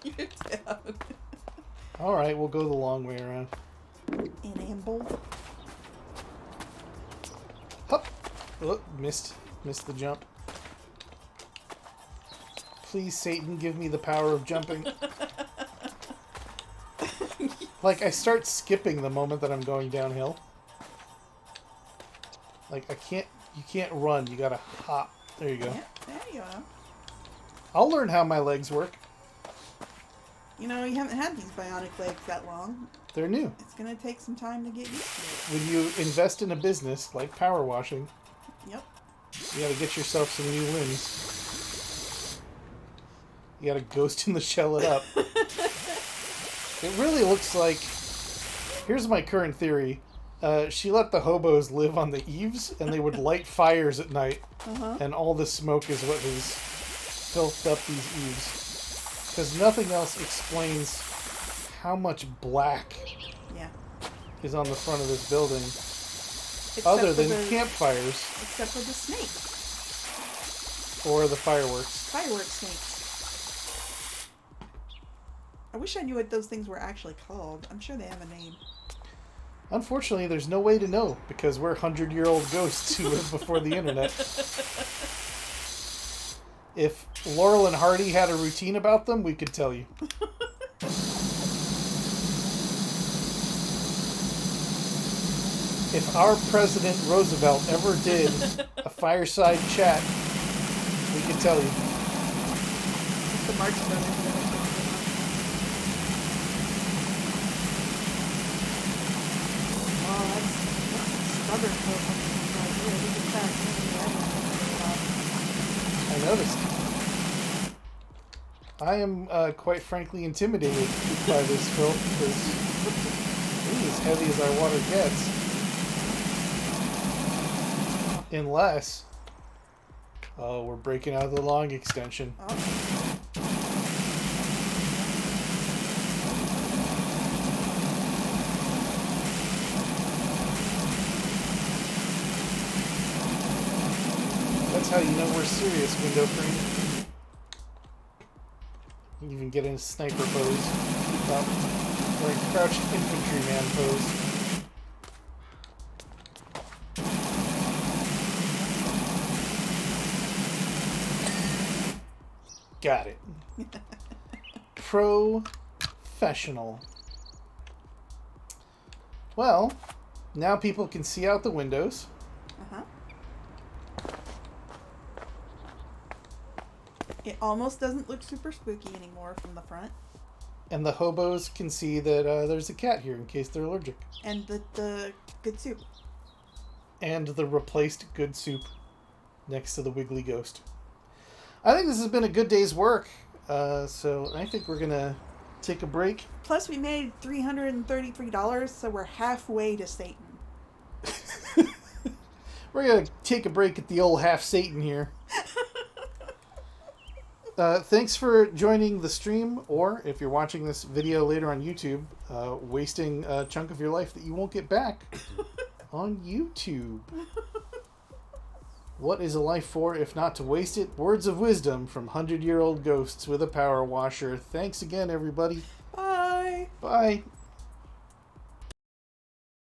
You're down. Alright, we'll go the long way around. Enabled? Hup! Oh, missed the jump. Please, Satan, give me the power of jumping. Like, I start skipping the moment that I'm going downhill. Like, you can't run. You gotta hop. There you go. Yeah, there you go. I'll learn how my legs work. You know, you haven't had these bionic legs that long. They're new. It's going to take some time to get used to it. When you invest in a business like power washing, Yep. you gotta get yourself some new limbs. You gotta ghost in the shell it up. It really looks like... Here's my current theory. She let the hobos live on the eaves, and they would light fires at night. Uh-huh. And all the smoke is what has filthed up these eaves. Because nothing else explains how much black Yeah. is on the front of this building. Except Other for than the, campfires Except for the snakes. or the fireworks. Firework snakes. I wish I knew what those things were actually called. I'm sure they have a name. Unfortunately, there's no way to know because we're 100-year-old ghosts who lived before the internet. If Laurel and Hardy had a routine about them, we could tell you. If our President Roosevelt ever did a fireside chat, we could tell you. It's the Marx Brothers. Oh, that's stubborn folk right here. Look at that. I noticed. I am quite frankly intimidated by this filth because it's as heavy as our water gets. Unless... Oh, we're breaking out of the long extension. Oh. That's how you know we're serious, window frame. You can even get in a sniper pose. Or a crouched infantryman pose. Got it. Professional. Well, now people can see out the windows. Uh-huh. It almost doesn't look super spooky anymore from the front. And the hobos can see that there's a cat here in case they're allergic. And the good soup. And the replaced good soup next to the wiggly ghost. I think this has been a good day's work. So I think we're going to take a break. Plus, we made $333, so we're halfway to Satan. We're going to take a break at the old half Satan here. Thanks for joining the stream, or if you're watching this video later on YouTube, wasting a chunk of your life that you won't get back on YouTube. What is a life for if not to waste it? Words of wisdom from 100-year-old ghosts with a power washer. Thanks again, everybody. Bye. Bye.